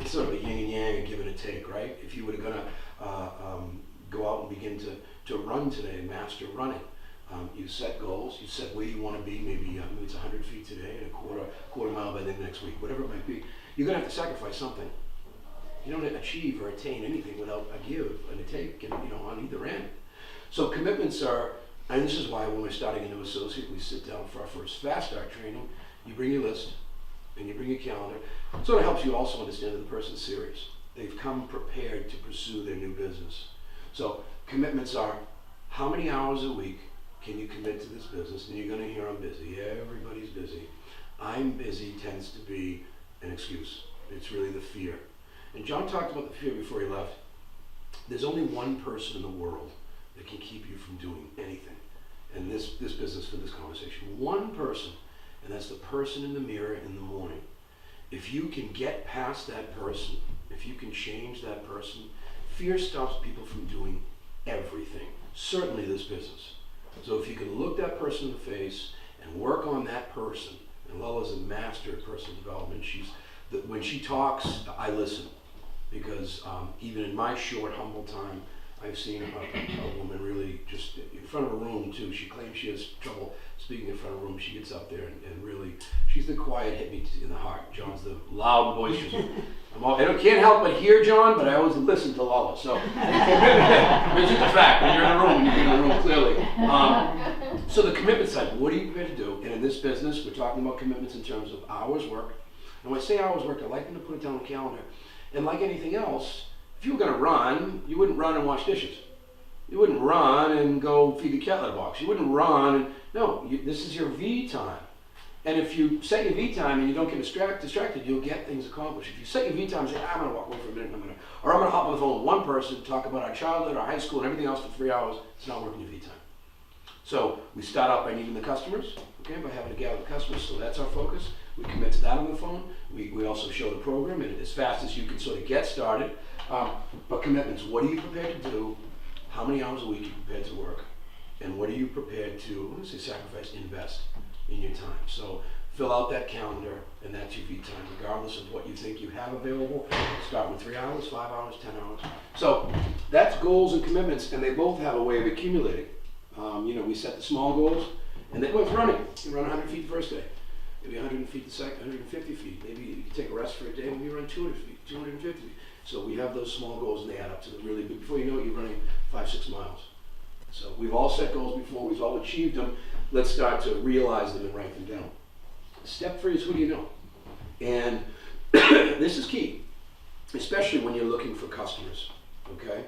It's sort of a yin and yang, a give and a take, right? If you were going to go out and begin to run today and master running, you set goals, you set where you want to be, maybe it's 100 feet today and a quarter mile by the next week, whatever it might be. You're going to have to sacrifice something. You don't achieve or attain anything without a give and a take, and, you know, on either end. So commitments are, and this is why when we're starting a new associate, we sit down for our first fast start training. You bring your list and you bring your calendar. It sort of helps you also understand that the person's serious. They've come prepared to pursue their new business. So commitments are, how many hours a week can you commit to this business? And you're going to hear I'm busy. Everybody's busy. I'm busy tends to be an excuse. It's really the fear. And John talked about the fear before he left. There's only one person in the world that can keep you from doing anything. And this business for this conversation, one person, and that's the person in the mirror in the morning. If you can get past that person, if you can change that person, fear stops people from doing everything, certainly this business. So if you can look that person in the face and work on that person, and Lola's a master at personal development, when she talks, I listen. Because even in my short, humble time, I've seen a woman really just in front of a room too. She claims she has trouble speaking in front of a room, she gets up there and really, she's the quiet hit me in the heart. John's the loud, boisterous. I can't help but hear John, but I always listen to Lala. So it's just a fact. When you're in the room, you're in the room clearly. So the commitment side, what are you prepared to do? And in this business, we're talking about commitments in terms of hours worked. And when I say hours worked, I like them to put it down on the calendar. And like anything else, if you were going to run, you wouldn't run and wash dishes. You wouldn't run and go feed the cat litter box. You wouldn't run and, no, this is your V time. And if you set your V time and you don't get distracted, you'll get things accomplished. If you set your V time and say, I'm going to walk away for a minute, or I'm going to hop on the phone with one person, talk about our childhood, our high school, and everything else for 3 hours, it's not working your V time. So we start out by needing the customers, okay, by having to gather the customers, so that's our focus. We commit to that on the phone. We also show the program, and as fast as you can sort of get started. But commitments, what are you prepared to do? How many hours a week are you prepared to work? And what are you prepared to, I say sacrifice, invest in your time? So fill out that calendar, and that's your V time, regardless of what you think you have available. Start with 3 hours, 5 hours, 10 hours. So that's goals and commitments, and they both have a way of accumulating. We set the small goals, and they both running. You run 100 feet the first day, maybe 100 feet the second, 150 feet. Maybe you take a rest for a day, maybe you run 200 feet, 250 feet. So we have those small goals, and they add up to the really big. Before you know it, you're running 5-6 miles. So we've all set goals before, we've all achieved them. Let's start to realize them and write them down. Step 3 is who do you know? And this is key, especially when you're looking for customers, okay?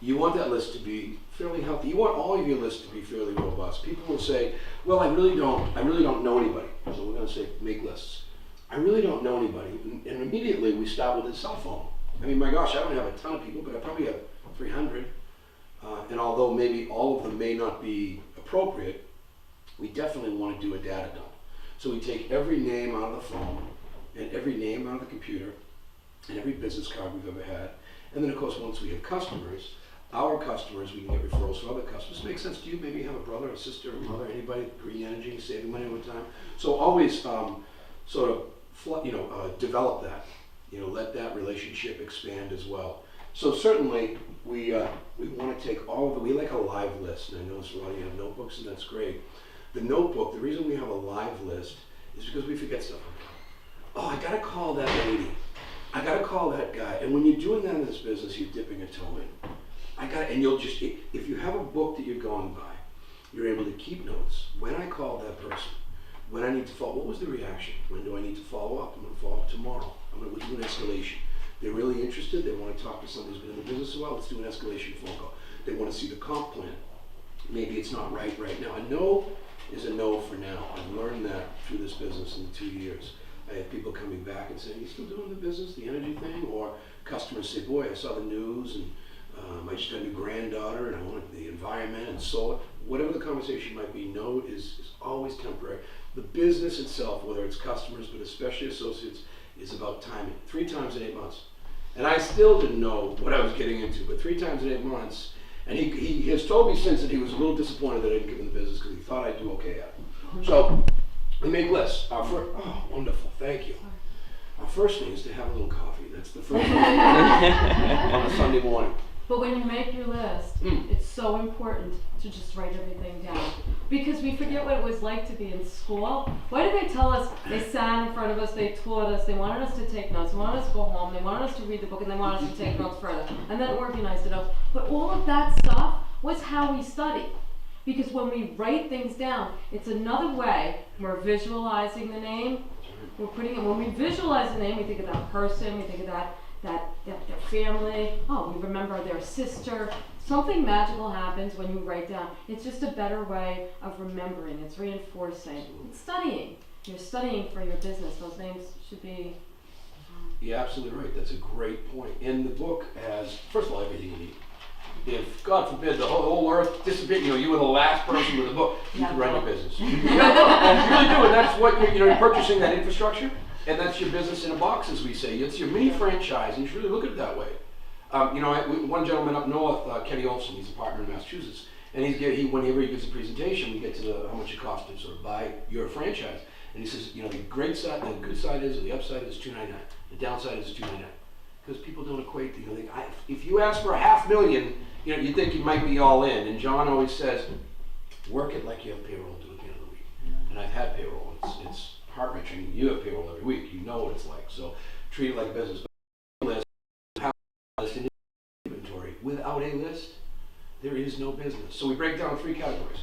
You want that list to be fairly healthy. You want all of your lists to be fairly robust. People will say, well, I really don't know anybody. So we're gonna say, make lists. I really don't know anybody. And immediately we start with a cell phone. I mean, my gosh, I don't have a ton of people, but I probably have 300. And although maybe all of them may not be appropriate, we definitely want to do a data dump. So we take every name out of the phone, and every name out of the computer, and every business card we've ever had. And then of course, once we have customers, our customers, we can get referrals from other customers. Makes sense to you? Maybe you have a brother, a sister, a mother, anybody, green energy, saving money over time. So always sort of develop that. Let that relationship expand as well. So certainly we want to take all of the, we like a live list, and I know a lot of you have notebooks, and that's great. The notebook, the reason we have a live list is because we forget stuff. Oh, I gotta call that lady. I gotta call that guy. And when you're doing that in this business, you're dipping a toe in. And you'll just, if you have a book that you're going by, you're able to keep notes. When I called that person, when I need to follow, what was the reaction? When do I need to follow up? I'm gonna follow up tomorrow. I'm gonna do an escalation. They're really interested, they want to talk to somebody who's been in the business a while, let's do an escalation phone call. They want to see the comp plan. Maybe it's not right now. A no is a no for now. I've learned that through this business in the 2 years. I have people coming back and saying, you still doing the business, the energy thing? Or customers say, boy, I saw the news, and I just got a new granddaughter, and I wanted the environment and solar. Whatever the conversation might be, no is always temporary. The business itself, whether it's customers, but especially associates, is about timing. 3 times in 8 months. And I still didn't know what I was getting into, but 3 times in 8 months, and he has told me since that he was a little disappointed that I didn't give him the business because he thought I'd do okay at it. So we make lists. Oh, wonderful, thank you. Our first thing is to have a little coffee. That's the first thing on a Sunday morning. But when you make your list, it's so important to just write everything down. Because we forget what it was like to be in school. Why did they tell us, they sat in front of us, they taught us, they wanted us to take notes, they wanted us to go home, they wanted us to read the book, and they wanted us to take notes further, and then organize the notes. But all of that stuff was how we studied. Because when we write things down, it's another way, we're visualizing the name, we're putting it, when we visualize the name, we think of that person, we think of their family, oh, we remember their sister. Something magical happens when you write down. It's just a better way of remembering. It's reinforcing. It's studying. You're studying for your business. Those names should be... You're absolutely right. That's a great point. And the book has, first of all, everything you need. If, God forbid, the whole earth disappeared, you were the last person with a book, you could run your business. You really do, and that's what you're purchasing that infrastructure. And that's your business in a box, as we say. It's your mini franchise, and you should really look at it that way. One gentleman up north, Kenny Olson, he's a partner in Massachusetts, and whenever he gives a presentation, we get to how much it costs to sort of buy your franchise. And he says, the good side is, or the upside is $299. The downside is $299. Because people don't equate, if you ask for $500,000, you think you might be all in. And John always says, Work it like you have payroll due at the end of the week. And I've had payroll. It's heart-wrenching. You have payroll every week. You know what it's like. So treat it like business. List, have a list in inventory. Without a list, there is no business. So we break down 3 categories.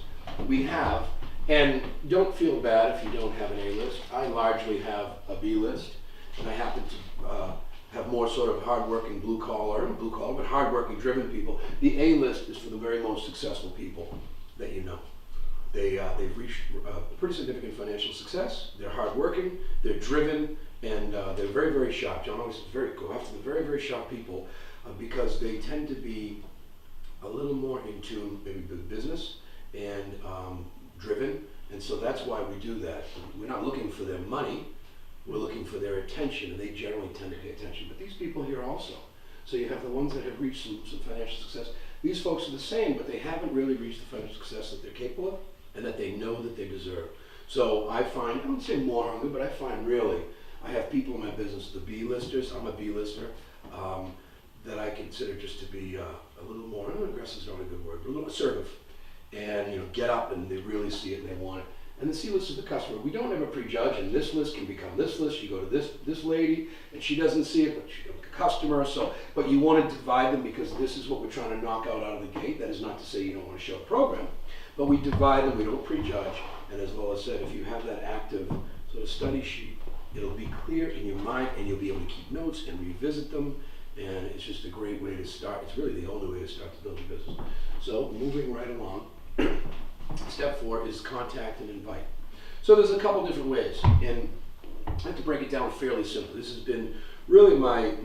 We have, and don't feel bad if you don't have an A list. I largely have a B list, and I happen to have more sort of hardworking blue collar, but hardworking driven people. The A list is for the very most successful people that you know. They've reached pretty significant financial success. They're hardworking, they're driven, and they're very, very sharp. John always says, go after the very, very sharp people because they tend to be a little more in tune, maybe with business and driven, and so that's why we do that. We're not looking for their money, we're looking for their attention, and they generally tend to pay attention. But these people here also. So you have the ones that have reached some financial success. These folks are the same, but they haven't really reached the financial success that they're capable of and that they know that they deserve. So I find, I wouldn't say more hungry, but I find really, I have people in my business, the B-listers, I'm a B-lister, that I consider just to be a little more, aggressive is not a good word, but a little assertive. And get up and they really see it and they want it. And the C list is the customer. We don't ever prejudge, and this list can become this list. You go to this lady, and she doesn't see it, but she's a customer. So, but you want to divide them because this is what we're trying to knock out of the gate. That is not to say you don't want to show a program, but we divide them. We don't prejudge. And as Lola said, if you have that active sort of study sheet, it'll be clear in your mind, and you'll be able to keep notes and revisit them. And it's just a great way to start. It's really the only way to start to build your business. So moving right along. Step 4 is contact and invite. So there's a couple different ways, and I have to break it down fairly simply. This has been really my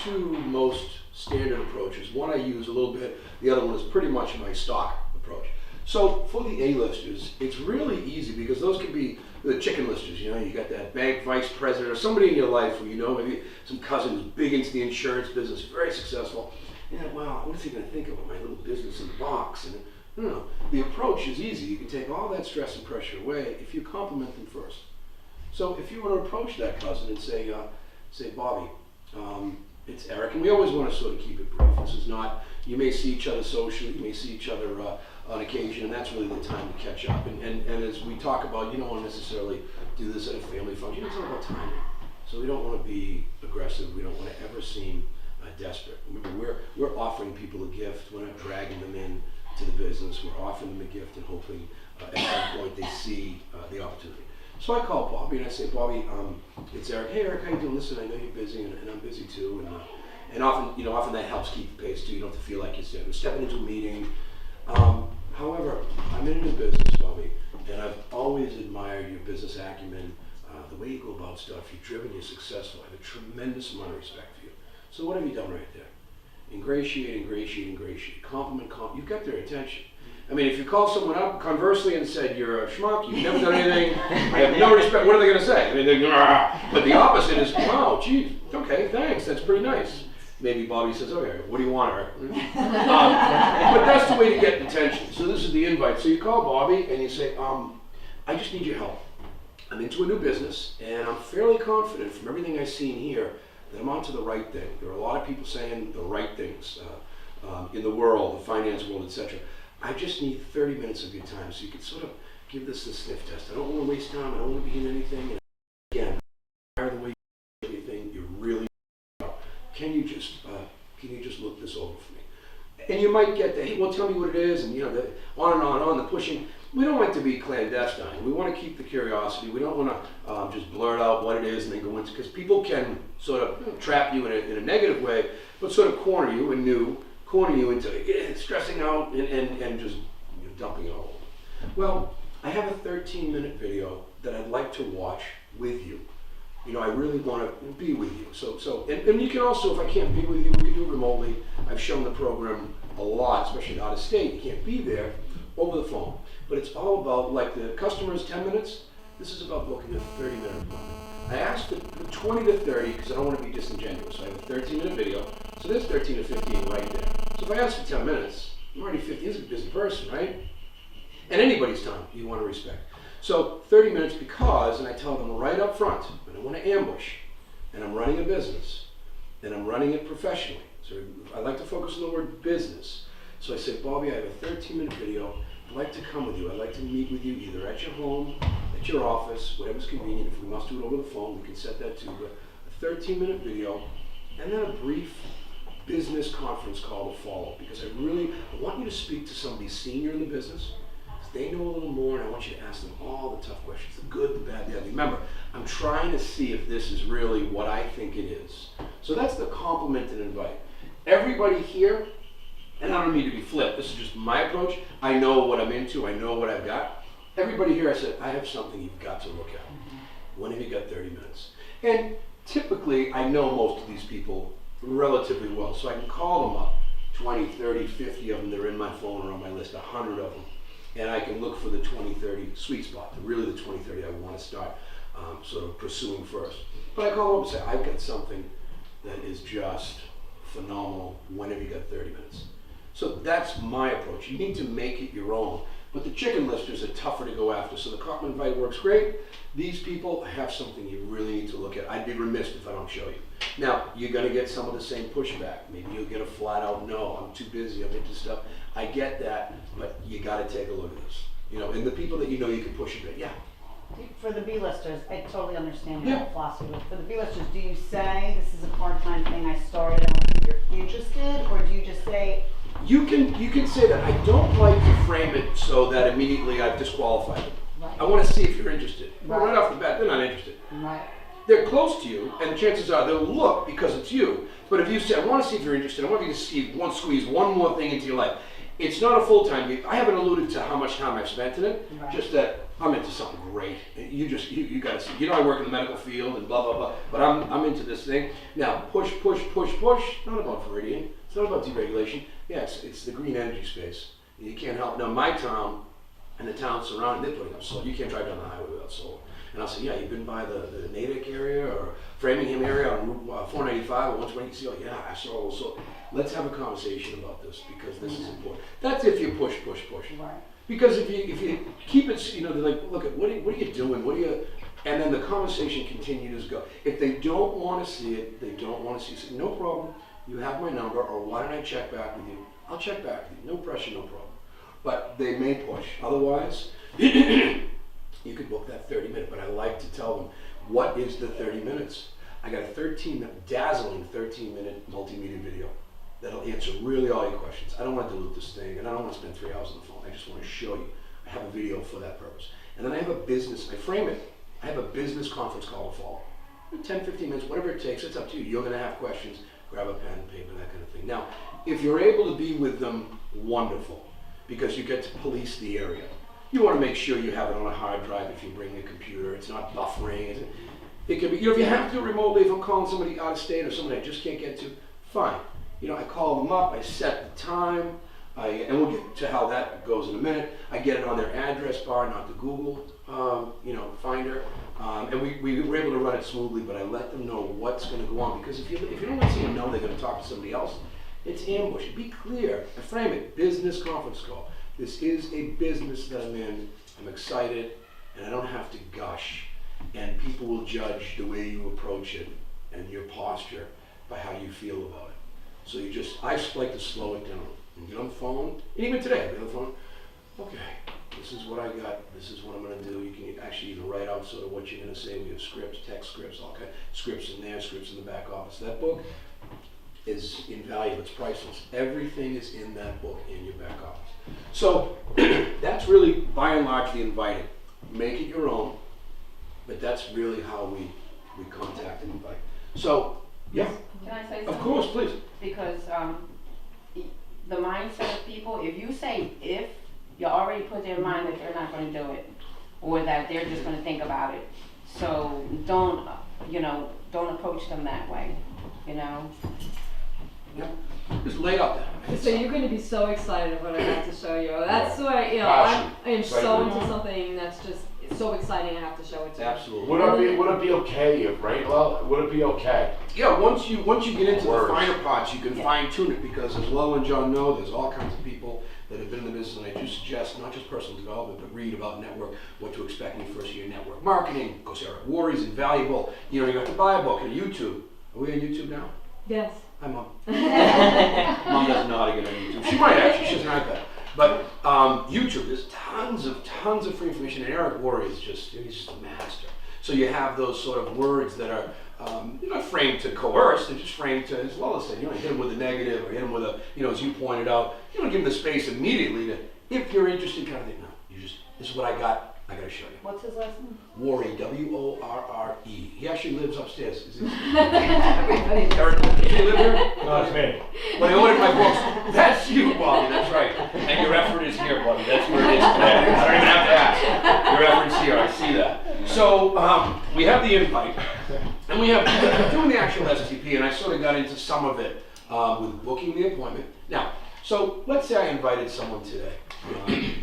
2 most standard approaches. One I use a little bit, the other one is pretty much my stock approach. So for the A-listers, it's really easy because those can be the chicken listers. You got that bank vice president or somebody in your life who maybe some cousin who's big into the insurance business, very successful. Wow, what is he going to think about my little business in the box? And no. The approach is easy. You can take all that stress and pressure away if you compliment them first. So if you want to approach that cousin and say, Bobby, it's Eric, and we always want to sort of keep it brief. This is not, you may see each other socially, you may see each other on occasion, and that's really the time to catch up. And as we talk about, you don't want to necessarily do this at a family function. It's all about timing. So we don't want to be aggressive. We don't want to ever seem desperate. Remember, we're offering people a gift. We're not dragging them in to the business. We're offering them a gift and hoping at some point they see the opportunity. So I call Bobby and I say, Bobby, it's Eric. Hey Eric, how you doing? Listen, I know you're busy and I'm busy too. And often that helps keep the pace too. You don't have to feel like you're stepping into a meeting. However, I'm in a new business, Bobby, and I've always admired your business acumen, the way you go about stuff. You're driven, you're successful. I have a tremendous amount of respect for you. So what have you done right there? Ingratiate. Compliment. You've got their attention. I mean, if you call someone up conversely and said, you're a schmuck, you've never done anything, I have no respect, what are they going to say? I mean, they're going to, but the opposite is, wow, geez, okay, thanks, that's pretty nice. Maybe Bobby says, okay, what do you want, Eric? But that's the way to get attention. So this is the invite. So you call Bobby and you say, I just need your help. I'm into a new business and I'm fairly confident from everything I've seen here that I'm onto the right thing. There are a lot of people saying the right things in the world, the finance world, etc. I just need 30 minutes of your time so you can sort of give this the sniff test. I don't want to waste time. I don't want to be in anything. And again, the way you do everything, you're really can you just look this over for me? And you might get the, hey, well, tell me what it is, and on and on, the pushing. We don't like to be clandestine. We want to keep the curiosity. We don't want to just blurt out what it is and then go into, because people can sort of trap you in a negative way, but sort of corner you into stressing out and just dumping it all over. Well, I have a 13-minute video that I'd like to watch with you. I really want to be with you. And you can also, if I can't be with you, we can do it remotely. I've shown the program a lot, especially out of state. You can't be there, over the phone. But it's all about, like the customer's 10 minutes, this is about booking a 30-minute appointment. I asked for 20 to 30 because I don't want to be disingenuous. So I have a 13-minute video, so there's 13 to 15 right there. So if I ask for 10 minutes, I'm already 15, this is a busy person, right? And anybody's time you want to respect. So 30 minutes because, and I tell them right up front, I don't want to ambush, and I'm running a business, and I'm running it professionally. So I like to focus on the word business. So I say, Bobby, I have a 13-minute video I'd like to come with you. I'd like to meet with you either at your home, at your office, whatever's convenient. If we must do it over the phone, we can set that to a 13-minute video, and then a brief business conference call to follow, because I want you to speak to somebody senior in the business. They know a little more, and I want you to ask them all the tough questions, the good, the bad, the ugly. Remember, I'm trying to see if this is really what I think it is. So that's the compliment and invite. Everybody here, and I don't mean to be flip, this is just my approach. I know what I'm into, I know what I've got. Everybody here, I said, I have something you've got to look at. When have you got 30 minutes? And typically, I know most of these people relatively well, so I can call them up, 20, 30, 50 of them, they're in my phone or on my list, 100 of them. And I can look for the 20-30 sweet spot, really the 20-30 I want to start sort of pursuing first. But I call them up and say, I've got something that is just phenomenal. When have you got 30 minutes? So that's my approach. You need to make it your own. But the chicken listers are tougher to go after. So the compliment invite works great. These people have something you really need to look at. I'd be remiss if I don't show you. Now, you're going to get some of the same pushback. Maybe you'll get a flat out, no, I'm too busy, I'm into stuff. I get that, but you got to take a look at this. You know, and the people that you know you can push a bit, yeah. For the B-listers, I totally understand Yeah. your philosophy. For the B-listers, do you say, this is a part-time thing I started, I don't think you're interested? Or do you just say, You can say that. I don't like to frame it so that immediately I've disqualified them. right, I want to see if you're interested. Well, Right. right off the bat, they're not interested. right, They're close to you, and chances are they'll look because it's you. But if you say, I want to see if you're interested, I want you to see squeeze one more thing into your life. It's not a full-time gig. I haven't alluded to how much time I've spent in it, Right. just that I'm into something great. You got to see. You know, I work in the medical field and blah, blah, blah, but I'm into this thing. Now, push, not about Viridian. It's not about deregulation. Yeah, it's the green energy space. You can't help. Now, my town and the towns surrounding, they're putting up solar. You can't drive down the highway without solar. And I'll say, yeah, you've been by the Natick area or Framingham area on Route 495 or 120. You see, oh yeah, I saw all solar. Let's have a conversation about this because this is important. That's if you push. right. Because if you keep it, you know, they're like, look, what are you doing? What are you? And then the conversation continues to go. If they don't want to see it, they don't want to see it. Say, no problem. You have my number, or why don't I check back with you? I'll check back with you. No pressure, no problem. But they may push. Otherwise, you could book that 30-minute. But I like to tell them, what is the 30 minutes? I got a dazzling 13-minute multimedia video that'll answer really all your questions. I don't want to dilute this thing, and I don't want to spend 3 hours on the phone. I just want to show you. I have a video for that purpose. And then I have I frame it. I have a business conference call to follow. 10, 15 minutes, whatever it takes, it's up to you. You're going to have questions. Grab a pen and paper, that kind of thing. Now, if you're able to be with them, wonderful, because you get to police the area. You want to make sure you have it on a hard drive if you bring a computer. It's not buffering. It can be, you know, if you have to do it remotely, if I'm calling somebody out of state or somebody I just can't get to, fine. You know, I call them up, I set the time, and we'll get to how that goes in a minute. I get it on their address bar, not the Google, Finder, and we were able to run it smoothly. But I let them know what's going to go on, because if you don't let someone know they're going to talk to somebody else, it's ambush. Be clear and frame it. Business conference call. This is a business that I'm in. I'm excited, and I don't have to gush. And people will judge the way you approach it and your posture by how you feel about it. So I just like to slow it down and get on the phone. And even today, I get on the phone. Okay, this is what I got. This is what I'm going to do. You can actually even write out sort of what you're going to say. We have scripts, text scripts, all kinds, scripts in there, scripts in the back office. That book is invaluable. It's priceless. Everything is in that book in your back office. So that's really, by and large, the inviting. Make it your own, but that's really how we contact and invite. So, yeah, Can I say something? of course, please. Because the mindset of people, if you say if, you already put their mind that they're not going to do it, or that they're just going to think about it. So don't approach them that way, you know. Yeah. Just lay out that. So you're going to be so excited of what I have to show you. That's why, Passion. I am so Excitement. into something that's just so exciting. I have to show it to you. Absolutely. Would it be okay if, right? Well, would it be okay? Yeah, once you get into the Words. finer parts, you can fine tune it, because as Lo and John know, there's all kinds of people that have been in the business, and I do suggest not just personal development, but read about network, what to expect in your first year network marketing. Coursera War is invaluable. You have to buy a book and YouTube. Are we on YouTube now? Yes. Hi, Mom. Mom doesn't know how to get on YouTube. She might actually. She doesn't have that. But YouTube, there's tons of free information, and Eric Worre is he's just a master. So you have those sort of words that are not framed to coerce, they're just framed to, as well as say, hit him with a negative, or hit him with a, as you pointed out, you don't give him the space immediately to, if you're interested, kind of thing, no, this is what I got to show you. What's his last name? Worre, W-O-R-R-E. He actually lives upstairs. Is it? Everybody knows. Eric, does he live here? No, it's me. When I ordered my books, that's you, Bobby, that's right. And your effort is here, buddy, that's where it is today. I don't even have to ask. Your effort's here, I see that. So, we have the invite, and we have, doing the actual STP, and I sort of got into some of it with booking the appointment. Now, so let's say I invited someone today,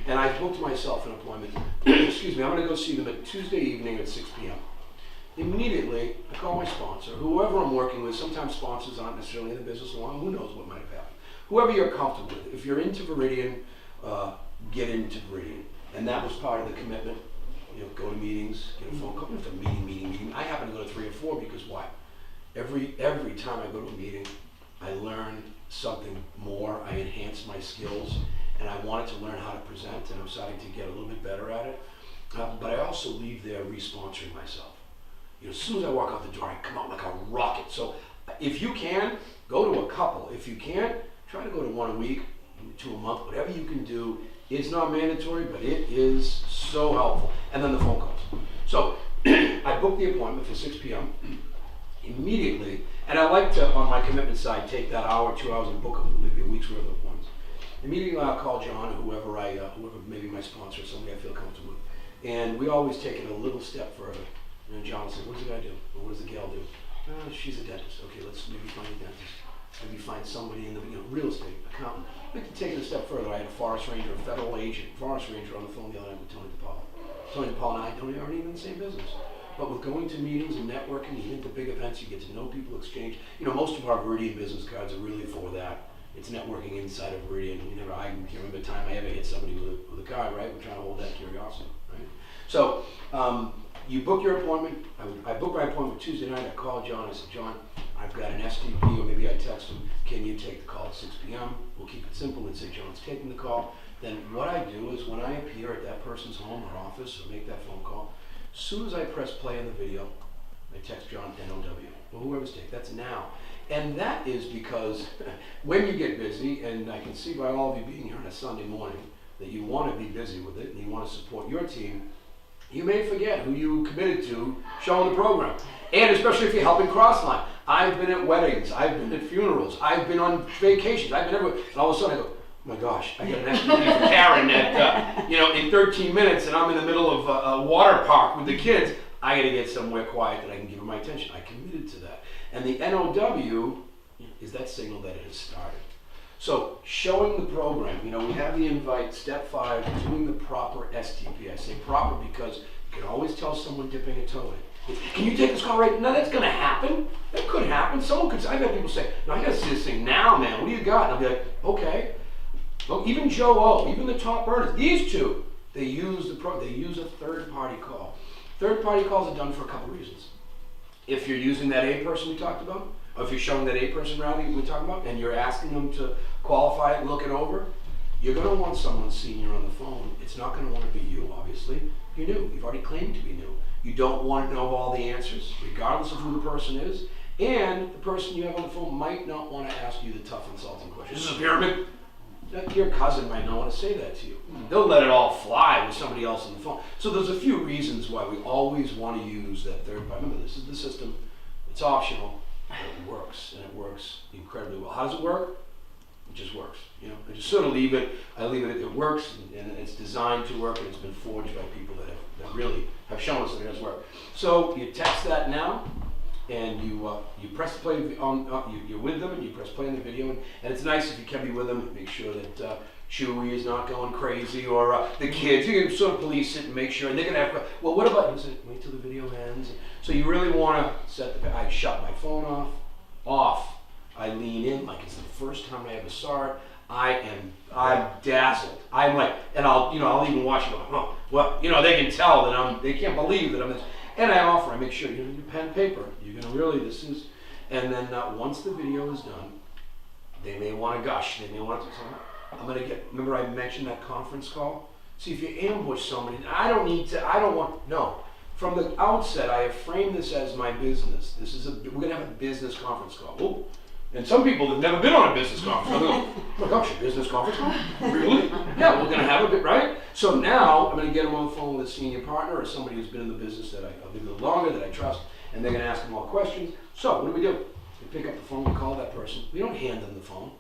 and I booked myself an appointment. Excuse me, I'm going to go see them at Tuesday evening at 6 p.m. Immediately, I call my sponsor, whoever I'm working with. Sometimes sponsors aren't necessarily in the business long. Who knows what might have happened? Whoever you're comfortable with. If you're into Veridian, get into Veridian. And that was part of the commitment. Go to meetings, get a phone call. If a meeting. I happen to go to 3 or 4 because why? Every time I go to a meeting, I learn something more. I enhance my skills, and I wanted to learn how to present, and I'm starting to get a little bit better at it. But I also leave there re-sponsoring myself. As soon as I walk out the door, I come out like a rocket. So if you can, go to a couple. If you can't, try to go to 1 a week, 2 a month, whatever you can do. It's not mandatory, but it is so helpful. And then the phone calls. So I booked the appointment for 6 p.m. immediately, and I like to, on my commitment side, take that hour, 2 hours, and book maybe a week's worth of appointments. Immediately I'll call John, or whoever maybe my sponsor, somebody I feel comfortable with. And we always take it a little step further. And John will say, what does the guy do? Or what does the gal do? She's a dentist. Okay, let's maybe find a dentist. Maybe find somebody in the real estate, accountant. I like to take it a step further. I had a forest ranger, a federal agent, forest ranger on the phone the other night with Tony DePaul. Tony DePaul and I aren't even in the same business. But with going to meetings and networking, even to big events, you get to know people, exchange. Most of our Veridian business cards are really for that. It's networking inside of Veridian. I can't remember the time I ever hit somebody with a card, right? We're trying to hold that curiosity, right? So, you book your appointment. I booked my appointment Tuesday night. I called John. I said, John, I've got an STP, or maybe I text him, can you take the call at 6 p.m.? We'll keep it simple and say John's taking the call. Then what I do is when I appear at that person's home or office or make that phone call, as soon as I press play on the video, I text John NOW, or whoever's taking. That's now. And that is because when you get busy, and I can see by all of you being here on a Sunday morning, that you want to be busy with it and you want to support your team, you may forget who you committed to showing the program. And especially if you're helping Crossline. I've been at weddings, I've been at funerals, I've been on vacations, I've been everywhere. And all of a sudden I go, oh my gosh, I got an STP for Karen at, in 13 minutes, and I'm in the middle of a water park with the kids. I got to get somewhere quiet that I can give her my attention. I committed to that. And the NOW is that signal that it has started. So showing the program, we have the invite, step 5, doing the proper STP. I say proper because you can always tell someone dipping a toe in. Can you take this call right now? That's going to happen. That could happen. Someone could say, I've had people say, no, I got to see this thing now, man. What do you got? And I'll be like, okay. Well, even Joe O, even the top earners, these two, they use a third-party call. Third-party calls are done for a couple reasons. If you're using that A person we talked about, or if you're showing that A person rally we talked about, and you're asking them to qualify it, look it over, you're going to want someone senior on the phone. It's not going to want to be you, obviously. You're new. You've already claimed to be new. You don't want to know all the answers, regardless of who the person is. And the person you have on the phone might not want to ask you the tough, insulting questions. This is a pyramid. Your cousin might not want to say that to you. They'll let it all fly with somebody else on the phone. So there's a few reasons why we always want to use that third party. Remember, this is the system. It's optional, but it works, and it works incredibly well. How does it work? It just works. I just sort of leave it. It works, and it's designed to work, and it's been forged by people that really have shown us that it does work. So you text that now, and you press play on. You're with them, and you press play on the video, and it's nice if you can be with them. Make sure that Chewy is not going crazy, or the kids. You can sort of police it and make sure. And they're gonna have. Well, what about? Wait till the video ends. So you really want to set the. I shut my phone off. I lean in like it's the first time I ever saw it. I'm dazzled. I'm like, and I'll even watch it. Oh, well, they can tell that they can't believe that I'm this. And I make sure, your pen and paper, you're going to really, and then once the video is done, they may want to gush, they may want to, remember I mentioned that conference call? See, if you ambush somebody, no. From the outset, I have framed this as my business. We're gonna have a business conference call. Ooh. And some people have never been on a business conference. They'll go, oh my gosh, a business conference call? Really? Yeah, we're gonna have a bit, right? So now, I'm gonna get them on the phone with a senior partner or somebody who's been in the business that I've been a little longer, that I trust, and they're gonna ask them all questions. So, what do? We pick up the phone, we call that person. We don't hand them the phone.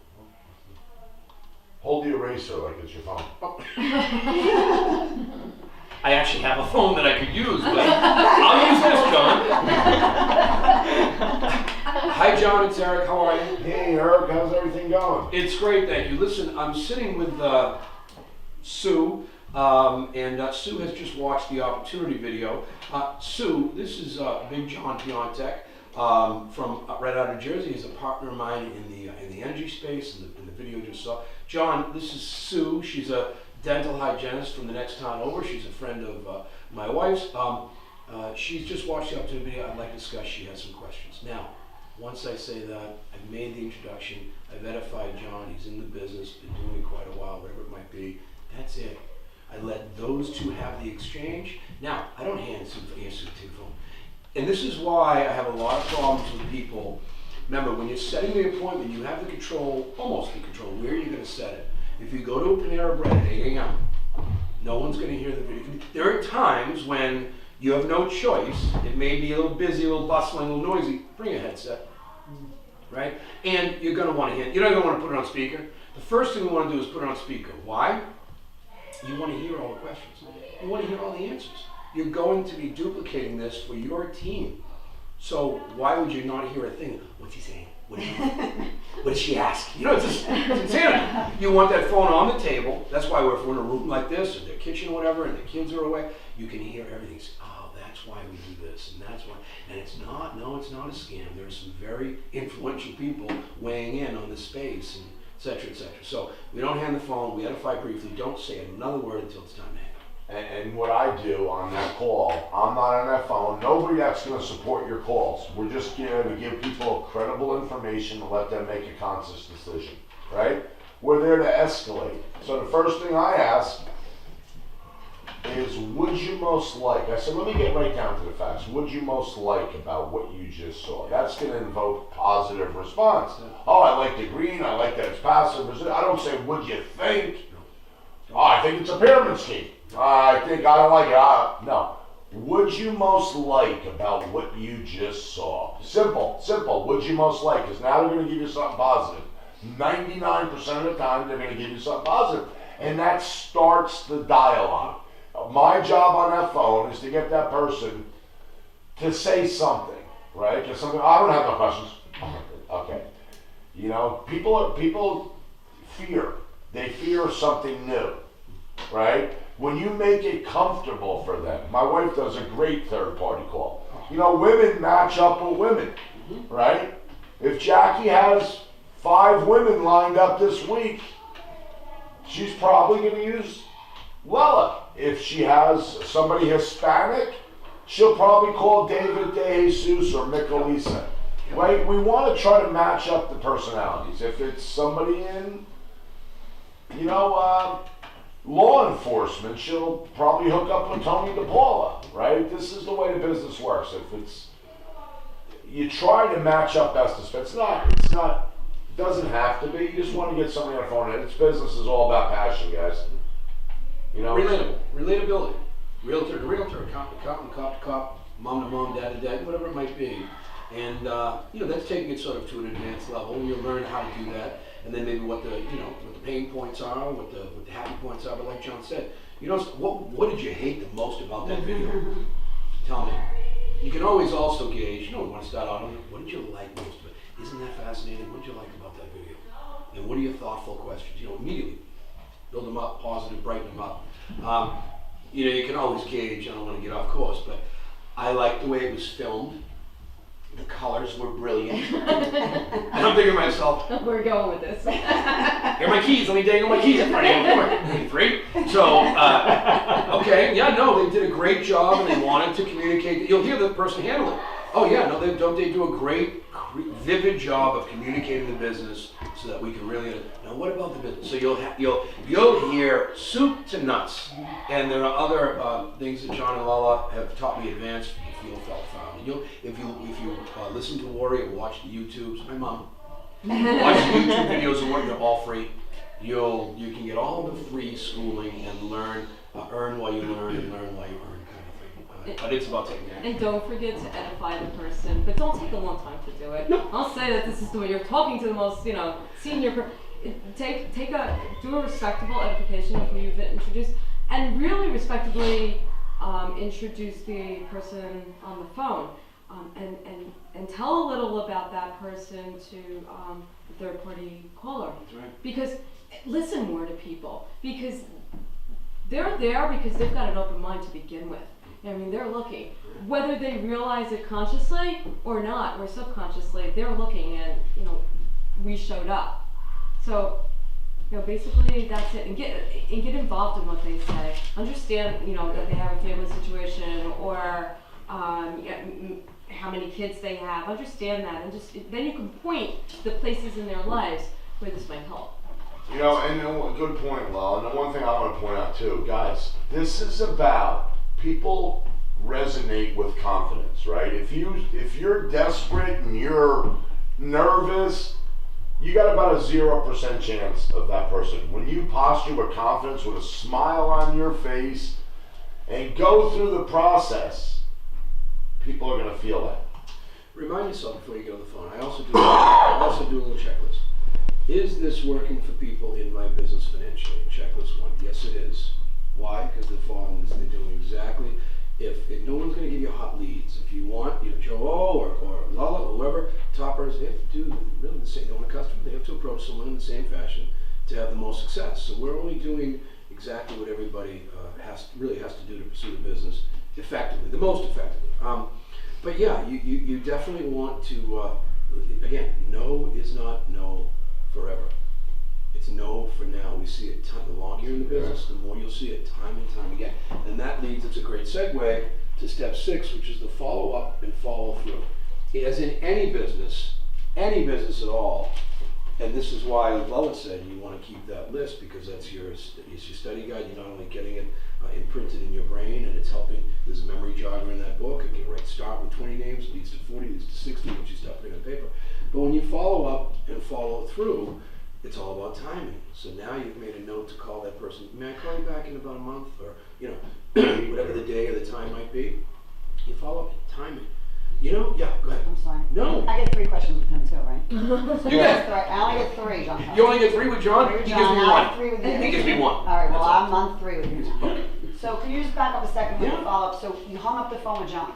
Hold the eraser like it's your phone. I actually have a phone that I could use, but I'll use this, John. Hi, John, it's Eric. How are you? Hey, Eric, how's everything going? It's great, thank you. Listen, I'm sitting with Sue, and Sue has just watched the opportunity video. Sue, this is Big John Piontek from right out of Jersey. He's a partner of mine in the energy space, in the video you just saw. John, this is Sue. She's a dental hygienist from the next town over. She's a friend of my wife's. She's just watched the opportunity video. I'd like to discuss. She has some questions. Now, once I say that, I've made the introduction. I've edified John. He's in the business, been doing it quite a while, whatever it might be. That's it. I let those two have the exchange. Now, I don't hand Sue the phone. And this is why I have a lot of problems with people. Remember, when you're setting the appointment, you have the control, almost the control, where you're going to set it. If you go to a Panera Bread at 8 a.m., no one's going to hear the video. There are times when you have no choice. It may be a little busy, a little bustling, a little noisy. Bring a headset, right? And you're going to want to hear. You're not going to want to put it on speaker. The first thing you want to do is put it on speaker. Why? You want to hear all the questions. You want to hear all the answers. You're going to be duplicating this for your team. So why would you not hear a thing? What's he saying? What did she ask? You know, it's insanity. You want that phone on the table. That's why if we're in a room like this, or their kitchen or whatever, and the kids are away, you can hear everything. Oh, that's why we do this, and that's why. And it's not a scam. There are some very influential people weighing in on the space, and et cetera, et cetera. So we don't hand the phone. We edify briefly. Don't say another word until it's time to hang. And what I do on that call, I'm not on that phone. Nobody that's going to support your calls. We're just here to give people credible information to let them make a conscious decision, right? We're there to escalate. So the first thing I ask is, would you most like? I said, let me get right down to the facts. Would you most like about what you just saw? That's going to invoke positive response. Oh, I like the green. I like that it's passive. I don't say, would you think? Oh, I think it's a pyramid scheme. I think I don't like it. No. Would you most like about what you just saw? Simple. Would you most like? Because now they're going to give you something positive. 99% of the time, they're going to give you something positive. And that starts the dialogue. My job on that phone is to get that person to say something, right? Just something. I don't have no questions. Okay. You know, people fear. They fear something new, right? When you make it comfortable for them, my wife does a great third-party call. You know, women match up with women, right? If Jackie has 5 women lined up this week, she's probably going to use Lella. If she has somebody Hispanic, she'll probably call David De Jesus or Michelisa, right? We want to try to match up the personalities. If it's somebody in, law enforcement, she'll probably hook up with Tony DePaula, right? This is the way the business works. You try to match up best as fit. It's not, it doesn't have to be. You just want to get somebody on the phone. And it's business is all about passion, guys. You know? Relatability. Realtor to realtor, cop to cop, mom to mom, dad to dad, whatever it might be. And, that's taking it sort of to an advanced level, and you'll learn how to do that. And then maybe what the pain points are, what the happy points are. But like John said, what did you hate the most about that video? Tell me. You can always also gauge. We want to start out on what did you like most of it? Isn't that fascinating? What did you like about that video? And what are your thoughtful questions? Immediately build them up, positive, brighten them up. You can always gauge. I don't want to get off course, but I liked the way it was filmed. The colors were brilliant. And I'm thinking to myself, We're going with this. here are my keys, let me dangle my keys in front of you. Come on. Free? So, they did a great job and they wanted to communicate. You'll hear the person handle it. Oh yeah, don't they do a great vivid job of communicating the business so that we can really, now what about the business? So you'll hear soup to nuts. And there are other things that John and Lala have taught me advanced the feel felt found. And if you listen to Warrior, watch the YouTubes, my mom, watch the YouTube videos of what they're all free. You can get all the free schooling and learn, earn while you learn and learn while you earn kind of thing. But it's about taking action. And don't forget to edify the person, but don't take a long time to do it. No. I'll say that this is the way you're talking to the most, senior. Do a respectable edification of who you've introduced, and really respectably introduce the person on the phone, and tell a little about that person to the third party caller. That's right. Because listen more to people, because they're there because they've got an open mind to begin with. I mean, they're looking, whether they realize it consciously or not, or subconsciously, they're looking, and we showed up. So, basically that's it. And get involved in what they say. Understand, that they have a family situation, or how many kids they have. Understand that, and then you can point to the places in their lives where this might help. Good point, Lal. And the one thing I want to point out too, guys, this is about people resonate with confidence, right? If you're desperate and you're nervous, you got about a 0% chance of that person. When you posture with confidence, with a smile on your face, and go through the process, people are going to feel that. Remind yourself before you get on the phone. I also do a little checklist. Is this working for people in my business financially? Checklist 1. Yes, it is. Why? Because they're following this. They're doing exactly. If no one's going to give you hot leads, if you want, Joe or Lala or whoever, toppers, they have to do really the same. They want a customer, they have to approach someone in the same fashion to have the most success. So we're only doing exactly what everybody has to do to pursue the business effectively, the most effectively. But yeah, you definitely want to. Again, no is not no forever. It's no for now. We see it the longer you're in the business, the more you'll see it time and time again. And that leads, it's a great segue to step 6, which is the follow up and follow through. As in any business at all, and this is why Lella said you want to keep that list, because it's your study guide. You're not only getting it imprinted in your brain, and it's helping. There's a memory jogger in that book. It can start with 20 names, leads to 40, leads to 60, once you start putting it on paper. But when you follow up and follow through, it's all about timing. So now you've made a note to call that person. May I call you back in about a month, or whatever the day or the time might be. You follow up timing. Yeah, go ahead. I'm sorry. No. I get 3 questions with him too, right? So You get- I only get 3, John. You only get 3 with John? 3 with He John, gives me I have 1. 3 with you. He gives me 1. All right, well, That's all. I'm on 3 with you. Okay. So can you just back up a second with Yeah. the follow-up? So you hung up the phone with John.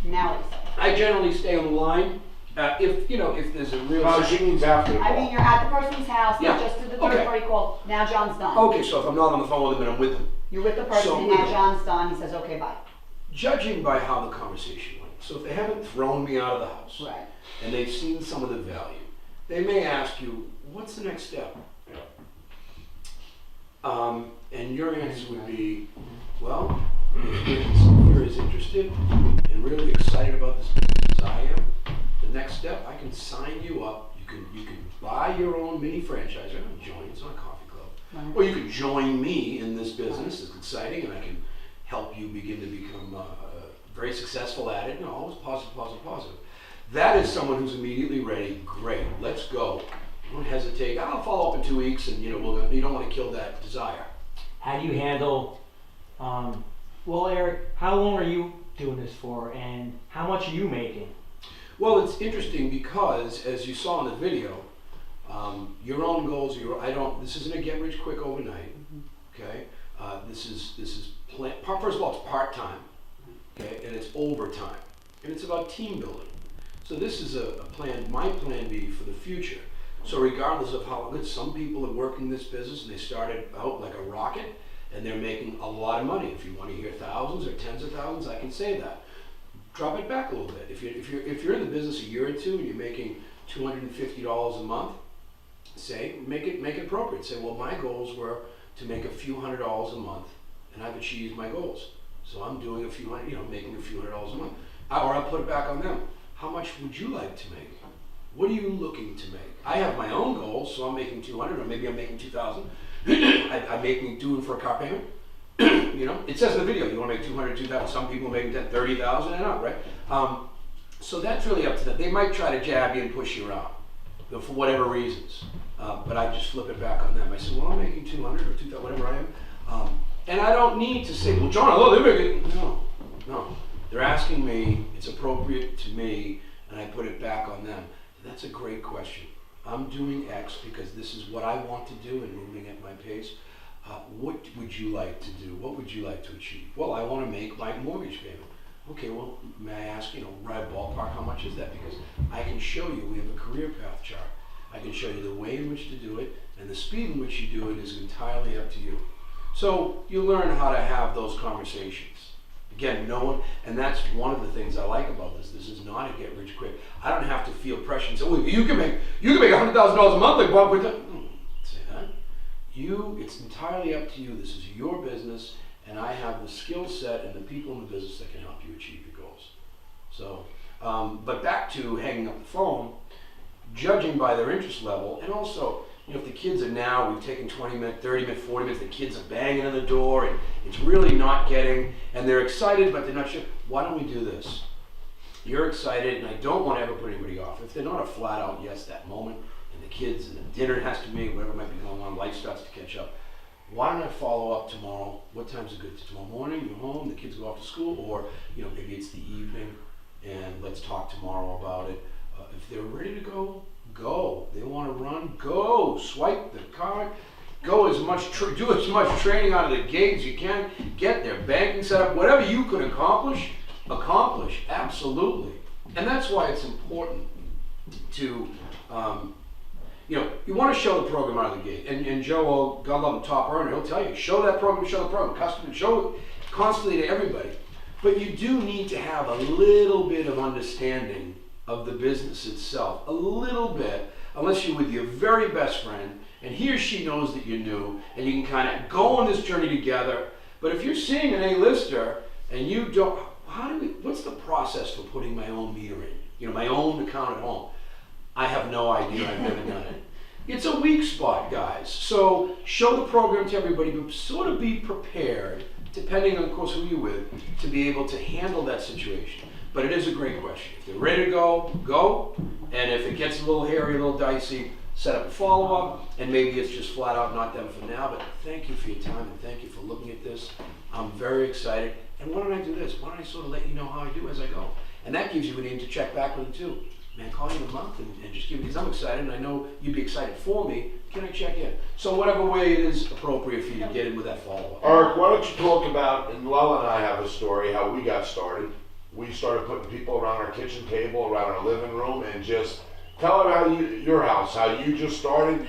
Now what do you say? I generally stay on the line. If there's a real. No, she means after the call. I mean, you're at the person's house, you Yeah. just did the Okay. third-party call, now John's done. Okay, so if I'm not on the phone with him and I'm with him, You're with the person, So and with now him. John's done, he says, okay, bye. judging by how the conversation went, so if they haven't thrown me out of the house Right. and they've seen some of the value, they may ask you, what's the next step? And your answer would be, well, if you're as interested and really excited about this business as I am, the next step, I can sign you up. You can buy your own mini franchise. You're not join, it's not a coffee club. Right. Or you can join me in this business. It's exciting, and I can help you begin to become very successful at it. Always positive, positive, positive. That is someone who's immediately ready. Great, let's go. Don't hesitate. I'll follow up in 2 weeks, and you don't want to kill that desire. How do you handle, well, Eric, how long are you doing this for, and how much are you making? Well, it's interesting because, as you saw in the video, your own goals. This isn't a get rich quick overnight. Okay. This is first of all, it's part time. Okay, and it's overtime, and it's about team building. So this is a plan. My plan B for the future. So regardless of how good, some people are working this business and they started out like a rocket and they're making a lot of money. If you want to hear thousands or tens of thousands, I can say that. Drop it back a little bit. If you're in the business a year or two and you're making $250 a month, make it appropriate. Say, well, my goals were to make a few $100s a month, and I've achieved my goals. So I'm doing making a few $100s a month. Or I'll put it back on them. How much would you like to make? What are you looking to make? I have my own goals, so I'm making 200, or maybe I'm making 2,000. I'm making doing for a car payment. You know, it says in the video, you want to make 200, 2,000. Some people are making 30,000 and up, right? So that's really up to them. They might try to jab you and push you around, you know, for whatever reasons. But I just flip it back on them. I say, well, I'm making 200 or 2,000, whatever I am. And I don't need to say, well, John, oh, they're making, no. They're asking me, it's appropriate to me, and I put it back on them. That's a great question. I'm doing X because this is what I want to do and moving at my pace. What would you like to do? What would you like to achieve? Well, I want to make my mortgage payment. Okay, well, may I ask, right ballpark, how much is that? Because I can show you, we have a career path chart. I can show you the way in which to do it, and the speed in which you do it is entirely up to you. So you learn how to have those conversations. Again, no one, and that's one of the things I like about this. This is not a get rich quick. I don't have to feel pressure and say, well, you can make $100,000 a month like Bob would. Say that. It's entirely up to you. This is your business, and I have the skill set and the people in the business that can help you achieve your goals. So, but back to hanging up the phone, judging by their interest level, and also, if the kids are now, we've taken 20 minutes, 30 minutes, 40 minutes, the kids are banging on the door, and it's really not getting, and they're excited, but they're not sure. Why don't we do this? You're excited, and I don't want to ever put anybody off. If they're not a flat out yes that moment, and the kids, and the dinner has to be, whatever might be going on, life starts to catch up. Why don't I follow up tomorrow? What time's it good? Tomorrow morning, you're home, the kids go off to school, or maybe it's the evening, and let's talk tomorrow about it. If they're ready to go, go. They want to run, go. Swipe the card. Go do as much training out of the gate as you can. Get their banking set up. Whatever you could accomplish. Absolutely. And that's why it's important to, you want to show the program out of the gate. And Joe, God love him, top earner, he'll tell you, show that program, customer, show it constantly to everybody. But you do need to have a little bit of understanding of the business itself, a little bit, unless you're with your very best friend, and he or she knows that you're new, and you can kind of go on this journey together. But if you're seeing an A-lister, and you don't, what's the process for putting my own meter in? My own account at home. I have no idea, I've never done it. It's a weak spot, guys. So show the program to everybody, but sort of be prepared, depending on, of course, who you're with, to be able to handle that situation. But it is a great question. If they're ready to go, go. And if it gets a little hairy, a little dicey, set up a follow-up. And maybe it's just flat out not them for now. But thank you for your time and thank you for looking at this. I'm very excited. And why don't I do this? Why don't I sort of let you know how I do as I go? And that gives you a name to check back with too. Man, call you in a month and just give me, because I'm excited and I know you'd be excited for me. Can I check in? So whatever way it is appropriate for you to get in with that follow-up. Eric, why don't you talk about, and Lella and I have a story, how we got started. We started putting people around our kitchen table, around our living room, and just tell them how your house, how you just started.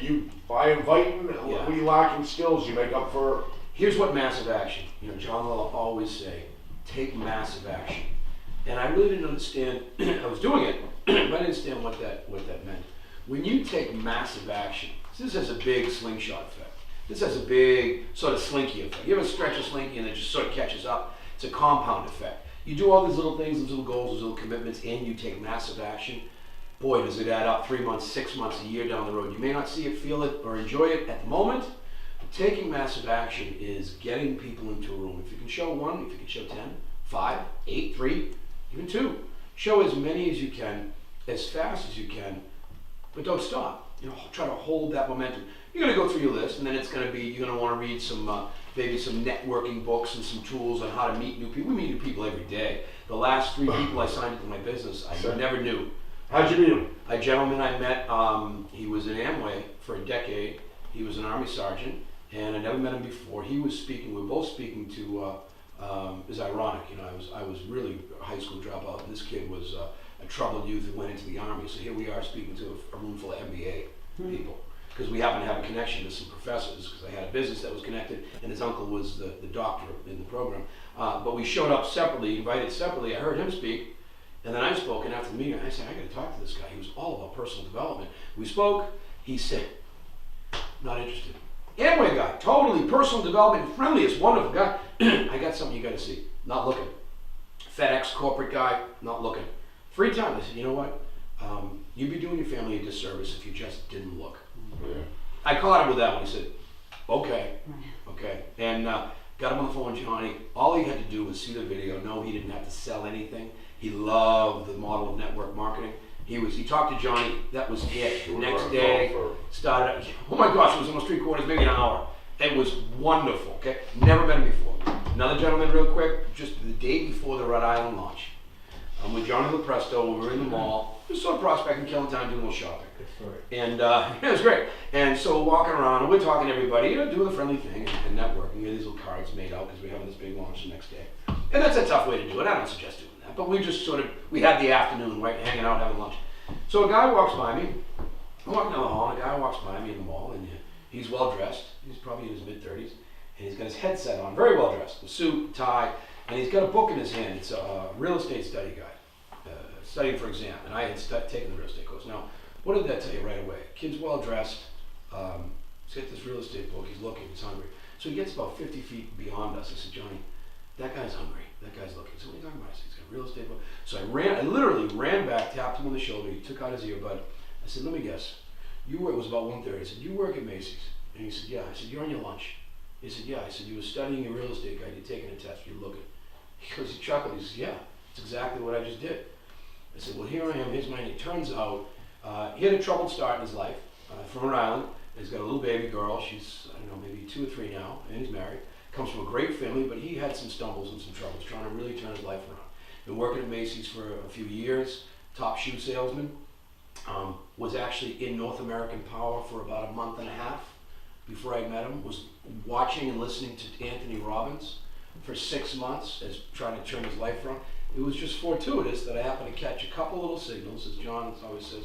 By inviting, Yeah. we lacking skills you make up for. Here's what massive action. John will always say, take massive action. And I really didn't understand, I was doing it, but I didn't understand what that meant. When you take massive action, this has a big slingshot effect. This has a big sort of slinky effect. You ever stretch a slinky and it just sort of catches up? It's a compound effect. You do all these little things, these little goals, these little commitments, and you take massive action. Boy, does it add up 3 months, 6 months, a year down the road. You may not see it, feel it, or enjoy it at the moment. But taking massive action is getting people into a room. If you can show 1, if you can show 10, 5, 8, 3, even 2. Show as many as you can, as fast as you can, but don't stop. Try to hold that momentum. You're going to go through your list, and then it's going to be, you're going to want to read some, maybe some networking books and some tools on how to meet new people. We meet new people every day. The last 3 people I signed into my business, I never knew. How'd you meet him? A gentleman I met, he was in Amway for a decade. He was an Army sergeant, and I never met him before. He was speaking, we were both speaking to, it was ironic, I was really a high school dropout, and this kid was a troubled youth who went into the Army. So here we are speaking to a room full of MBA people. Because we happen to have a connection to some professors, because I had a business that was connected, and his uncle was the doctor in the program. But we showed up separately, invited separately. I heard him speak, and then I spoke, and after the meeting, I said, I got to talk to this guy. He was all about personal development. We spoke, he said, not interested. Amway guy, totally personal development, friendliest, wonderful guy. I got something you got to see. Not looking. FedEx corporate guy, not looking. Free time. I said, you know what? you'd be doing your family a disservice if you just didn't look. Yeah. I caught him with that one. He said, okay, and got him on the phone with Johnny. All he had to do was see the video. No, he didn't have to sell anything. He loved the model of network marketing. He talked to Johnny. That was it. The next day, started. Oh my gosh, it was almost 3/4, maybe an hour. It was wonderful. Okay, never met him before. Another gentleman, real quick, just the day before the Rhode Island launch. I'm with Johnny Lopresto. We were in the mall, just sort of prospecting, killing time, doing a little shopping. Good story. And it was great. And so we're walking around and we're talking to everybody, doing the friendly thing and networking. We had these little cards made out because we're having this big launch the next day. And that's a tough way to do it. I don't suggest doing that. But we just we had the afternoon, right, hanging out, having lunch. So a guy walks by me. I'm walking down the hall and a guy walks by me in the mall and he's well dressed. He's probably in his mid-30s. And he's got his headset on, very well dressed, a suit, tie, and he's got a book in his hand. It's a real estate study guide, studying for exam. And I had taken the real estate course. Now, what did that tell you right away? Kid's well dressed. He's got this real estate book. He's looking. He's hungry. So he gets about 50 feet beyond us. I said, Johnny, that guy's hungry. That guy's looking. So what are you talking about? I said, he's got a real estate book. So I literally ran back, tapped him on the shoulder. He took out his earbud. I said, let me guess. You work, it was about 1:30. I said, you work at Macy's? And he said, yeah. I said, you're on your lunch. He said, yeah. I said, you were studying your real estate guide. You're taking a test. You're looking. He goes, he chuckled. He says, yeah, that's exactly what I just did. I said, well, here I am. Here's mine. It turns out he had a troubled start in his life from Rhode Island. He's got a little baby girl. She's, I don't know, maybe 2 or 3 now, and he's married. Comes from a great family, but he had some stumbles and some troubles, trying to really turn his life around. Been working at Macy's for a few years, top shoe salesman. Was actually in North American Power for about a month and a half before I met him. Was watching and listening to Anthony Robbins for 6 months as trying to turn his life around. It was just fortuitous that I happened to catch a couple little signals, as John always says,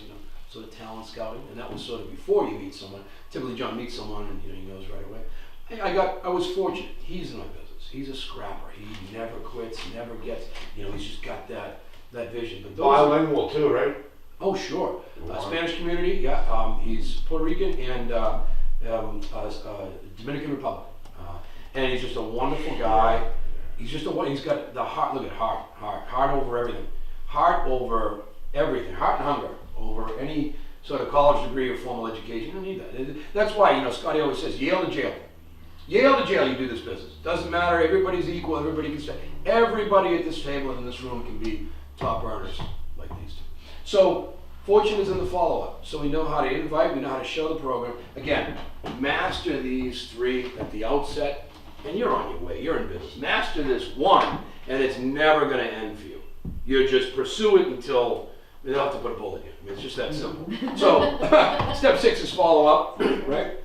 sort of talent scouting, and that was sort of before you meet someone. Typically John meets someone and he knows right away. I was fortunate. He's in my business. He's a scrapper. He never quits, never gets, he's just got that vision. But those Bilingual too, right? Oh, sure. Spanish community, yeah. He's Puerto Rican and Dominican Republic. And he's just a wonderful guy. He's got the heart, look at heart over everything. Heart over everything. Heart and hunger over any sort of college degree or formal education. You don't need that. That's why, Scotty always says, Yale to jail. Yale to jail, you do this business. Doesn't matter, everybody's equal, everybody can say. Everybody at this table and in this room can be top earners like these two. So, fortune is in the follow-up. So we know how to invite, we know how to show the program. Again, master these 3 at the outset, and you're on your way, you're in business. Master this one, and it's never gonna end for you. You just pursue it until they don't have to put a bullet in. I mean, it's just that simple. So, step 6 is follow-up, right?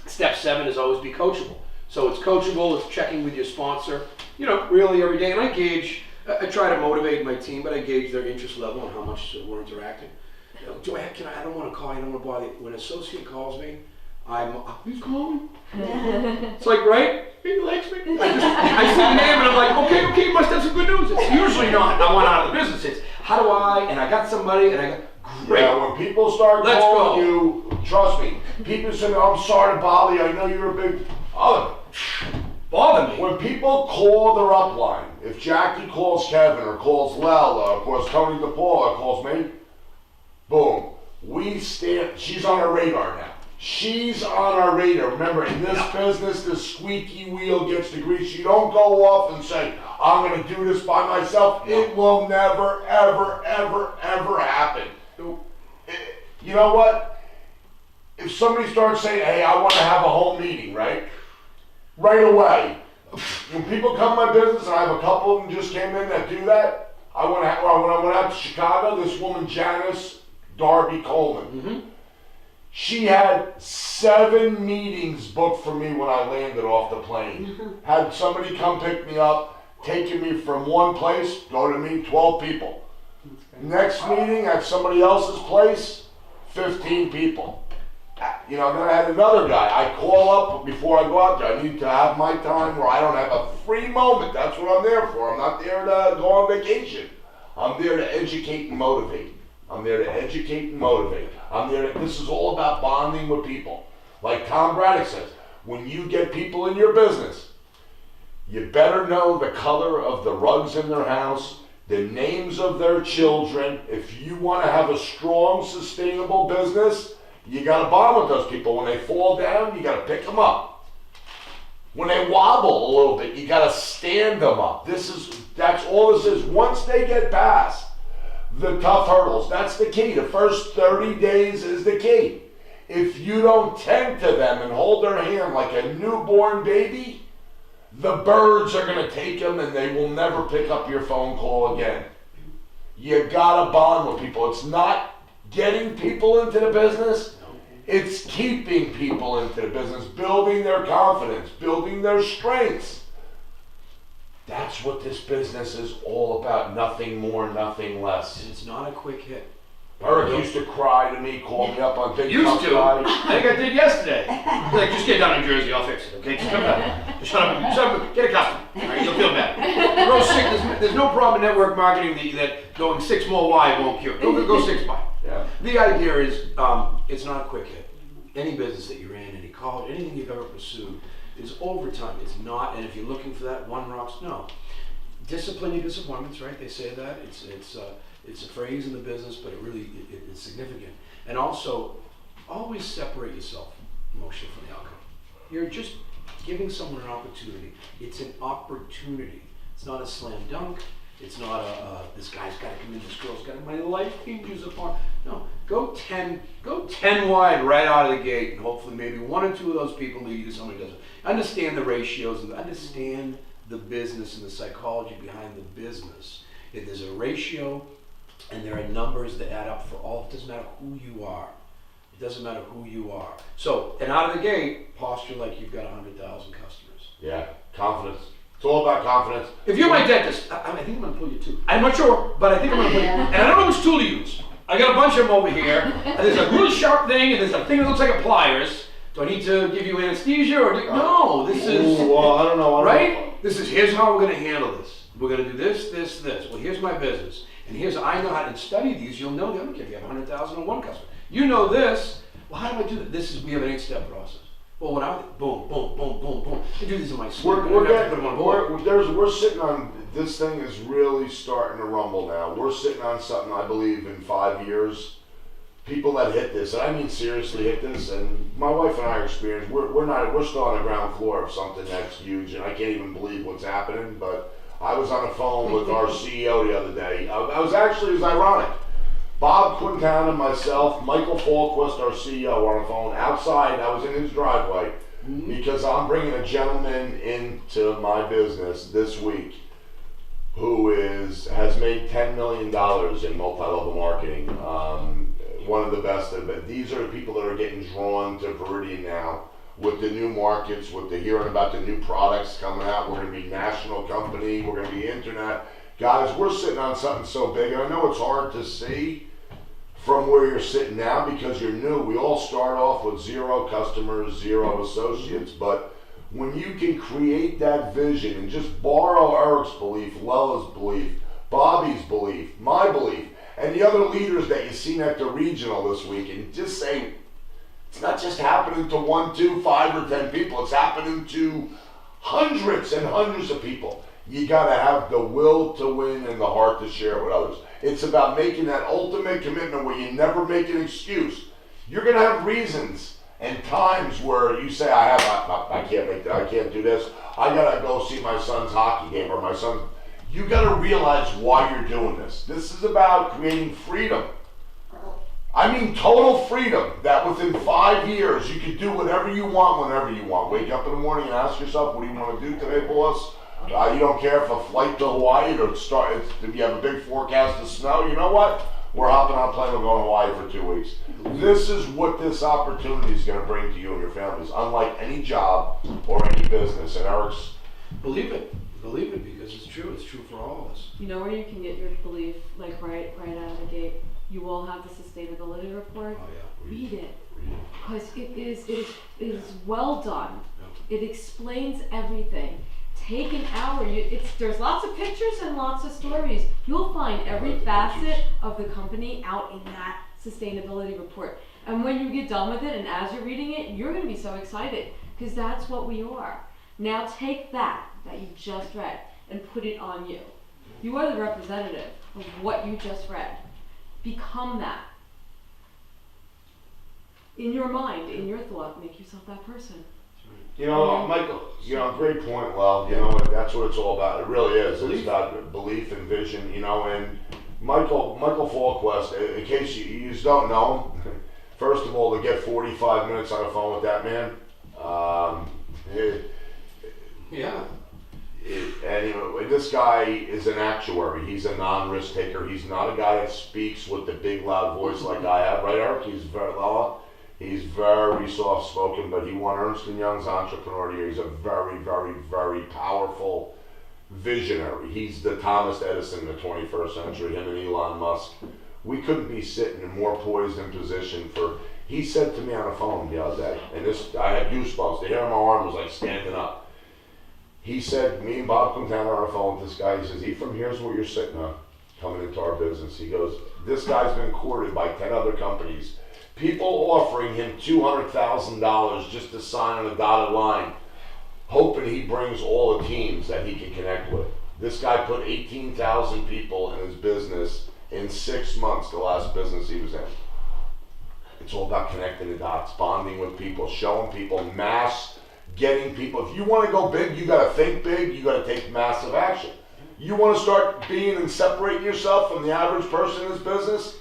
Step 7 is always be coachable. So it's coachable, it's checking with your sponsor, really every day. And I try to motivate my team, but I gauge their interest level and how much we're interacting. I don't want to call you, I don't want to bother you. When an associate calls me, he's calling. It's like, right? He likes me. I see the name and I'm like, okay, you must have some good news. It's usually not, I want out of the business. It's, how do and I got somebody, and I got, great. Yeah, when people start Let's calling go. you, trust me, people say, I'm sorry to bother you, I know you're a big, Bother me. when people call their upline, if Jackie calls Kevin, or calls Lella, or calls Tony DePaul, or calls me, boom, she's on our radar now. She's on our radar. Remember, in this business, the squeaky wheel gets the grease. You don't go off and say, I'm going to do this by myself. It will never, ever, ever, ever happen. You know what? If somebody starts saying, hey, I want to have a home meeting, right away. When people come to my business, and I have a couple of them just came in that do that, when I went out to Chicago, this woman, Janice Darby Coleman, she had 7 meetings booked for me when I landed off the plane. Had somebody come pick me up, taking me from one place, go to meet 12 people. Next meeting at somebody else's place, 15 people. Then I had another guy. I call up before I go out there. I need to have my time where I don't have a free moment. That's what I'm there for. I'm not there to go on vacation. I'm there to educate and motivate. This is all about bonding with people. Like Tom Braddock says, when you get people in your business, you better know the color of the rugs in their house, the names of their children. If you want to have a strong, sustainable business, you got to bond with those people. When they fall down, you got to pick them up. When they wobble a little bit, you got to stand them up. That's all this is. Once they get past the tough hurdles, that's the key. The first 30 days is the key. If you don't tend to them and hold their hand like a newborn baby, the birds are going to take them and they will never pick up your phone call again. You got to bond with people. It's not getting people into the business. It's keeping people into the business, building their confidence, building their strengths. That's what this business is all about. Nothing more, nothing less. And it's not a quick hit. Eric used to cry to me, call me up on big Used tough to. guy. I think I did yesterday. He's like, just get down in Jersey, I'll fix it, okay? Just come down. Just shut up, get a customer, all right? You'll feel better. Go 6, there's no problem in network marketing that going 6 more wide won't cure. Go 6 wide. Yeah. The idea is, it's not a quick hit. Any business that you're in, any college, anything you've ever pursued is over time. It's not, and if you're looking for that one rocks, no. Discipline your disappointments, right? They say that. It's a phrase in the business, but it's significant. And also, always separate yourself emotionally from the outcome. You're just giving someone an opportunity. It's an opportunity. It's not a slam dunk. It's not this guy's got to come in, this girl's got to, my life hinges upon. No, go 10 wide right out of the gate, and hopefully maybe 1 or 2 of those people lead you to somebody who doesn't. Understand the ratios and understand the business and the psychology behind the business. If there's a ratio and there are numbers that add up for all, it doesn't matter who you are. It doesn't matter who you are. So, and out of the gate, posture like you've got 100,000 customers. Yeah, confidence. It's all about confidence. If you're my dentist, I think I'm going to pull you too. I'm not sure, but I think I'm going to pull you. And I don't know which tool to use. I got a bunch of them over here. And there's a really sharp thing, and there's a thing that looks like a pliers. Do I need to give you anesthesia or no? This is Well, I don't know. right. This is here's how we're going to handle this. We're going to do this, this, this. Well, here's my business, and here's I know how to study these. You'll know the other kid. You have 100,000 on one customer. You know this. Well, how do I do that? We have an 8-step process. Well, when I boom, boom, boom, boom, boom. I do these in my sleep. We're sitting on, this thing is really starting to rumble now. We're sitting on something I believe in 5 years. People that hit this, and I mean seriously hit this, and my wife and I are experienced. We're still on the ground floor of something that's huge, and I can't even believe what's happening. But I was on the phone with our CEO the other day. It was ironic. Bob Quintana, myself, Michael Falquist, our CEO, were on the phone outside. I was in his driveway because I'm bringing a gentleman into my business this week who has made $10 million in multi-level marketing. One of the best. These are the people that are getting drawn to Veridian now with the new markets, with the hearing about the new products coming out. We're going to be a national company. We're going to be internet. Guys, we're sitting on something so big. And I know it's hard to see from where you're sitting now because you're new. We all start off with 0 customers, 0 associates. But when you can create that vision and just borrow Eric's belief, Lella's belief, Bobby's belief, my belief, and the other leaders that you've seen at the regional this week, and just say, it's not just happening to 1, 2, 5, or 10 people. It's happening to hundreds and hundreds of people. You gotta have the will to win and the heart to share it with others. It's about making that ultimate commitment where you never make an excuse. You're gonna have reasons and times where you say, I can't make that, I can't do this. I gotta go see my son's hockey game or my son's. You gotta realize why you're doing this. This is about creating freedom. I mean total freedom, that within 5 years you can do whatever you want whenever you want. Wake up in the morning and ask yourself, what do you want to do today, boss? You don't care if a flight to Hawaii if you have a big forecast of snow. You know what? We're hopping on a plane, we're going to Hawaii for 2 weeks. This is what this opportunity is going to bring to you and your families, unlike any job or any business. And Eric's... Believe it because it's true. It's true for all of us. You know where you can get your belief, like right out of the gate. You all have the sustainability report. Oh yeah. Read it, because it is well done. Yeah. It explains everything. Take an hour. There's lots of pictures and lots of stories. You'll find every facet of the company out in that sustainability report. And when you get done with it, and as you're reading it, you're going to be so excited because that's what we are. Now take that you just read and put it on you. You are the representative of what you just read. Become that. In your mind, in your thought, make yourself that person. You know, Michael, you know, great point, Well. You know, that's what it's all about. It really is. It's about belief and vision, you know, and Michael Falquist, in case you just don't know him, first of all, to get 45 minutes on the phone with that man, Yeah. and you know, this guy is an actuary. He's a non-risk taker. He's not a guy that speaks with the big loud voice like I have, right, Eric? He's very soft-spoken, but he won Ernst & Young's Entrepreneur of the Year. He's a very, very, very powerful visionary. He's the Thomas Edison of the 21st century, him and Elon Musk. We couldn't be sitting in more poised and position for, he said to me on the phone the other day, and this, I had goosebumps. The hair on my arm was like standing up. He said, me and Bob come down on the phone with this guy. He says, Ephraim, here's what you're sitting on coming into our business. He goes, this guy's been courted by 10 other companies. People offering him $200,000 just to sign on a dotted line, hoping he brings all the teams that he can connect with. This guy put 18,000 people in his business in 6 months, the last business he was in. It's all about connecting the dots, bonding with people, showing people, getting people. If you want to go big, you got to think big, you got to take massive action. You want to start being and separating yourself from the average person in this business?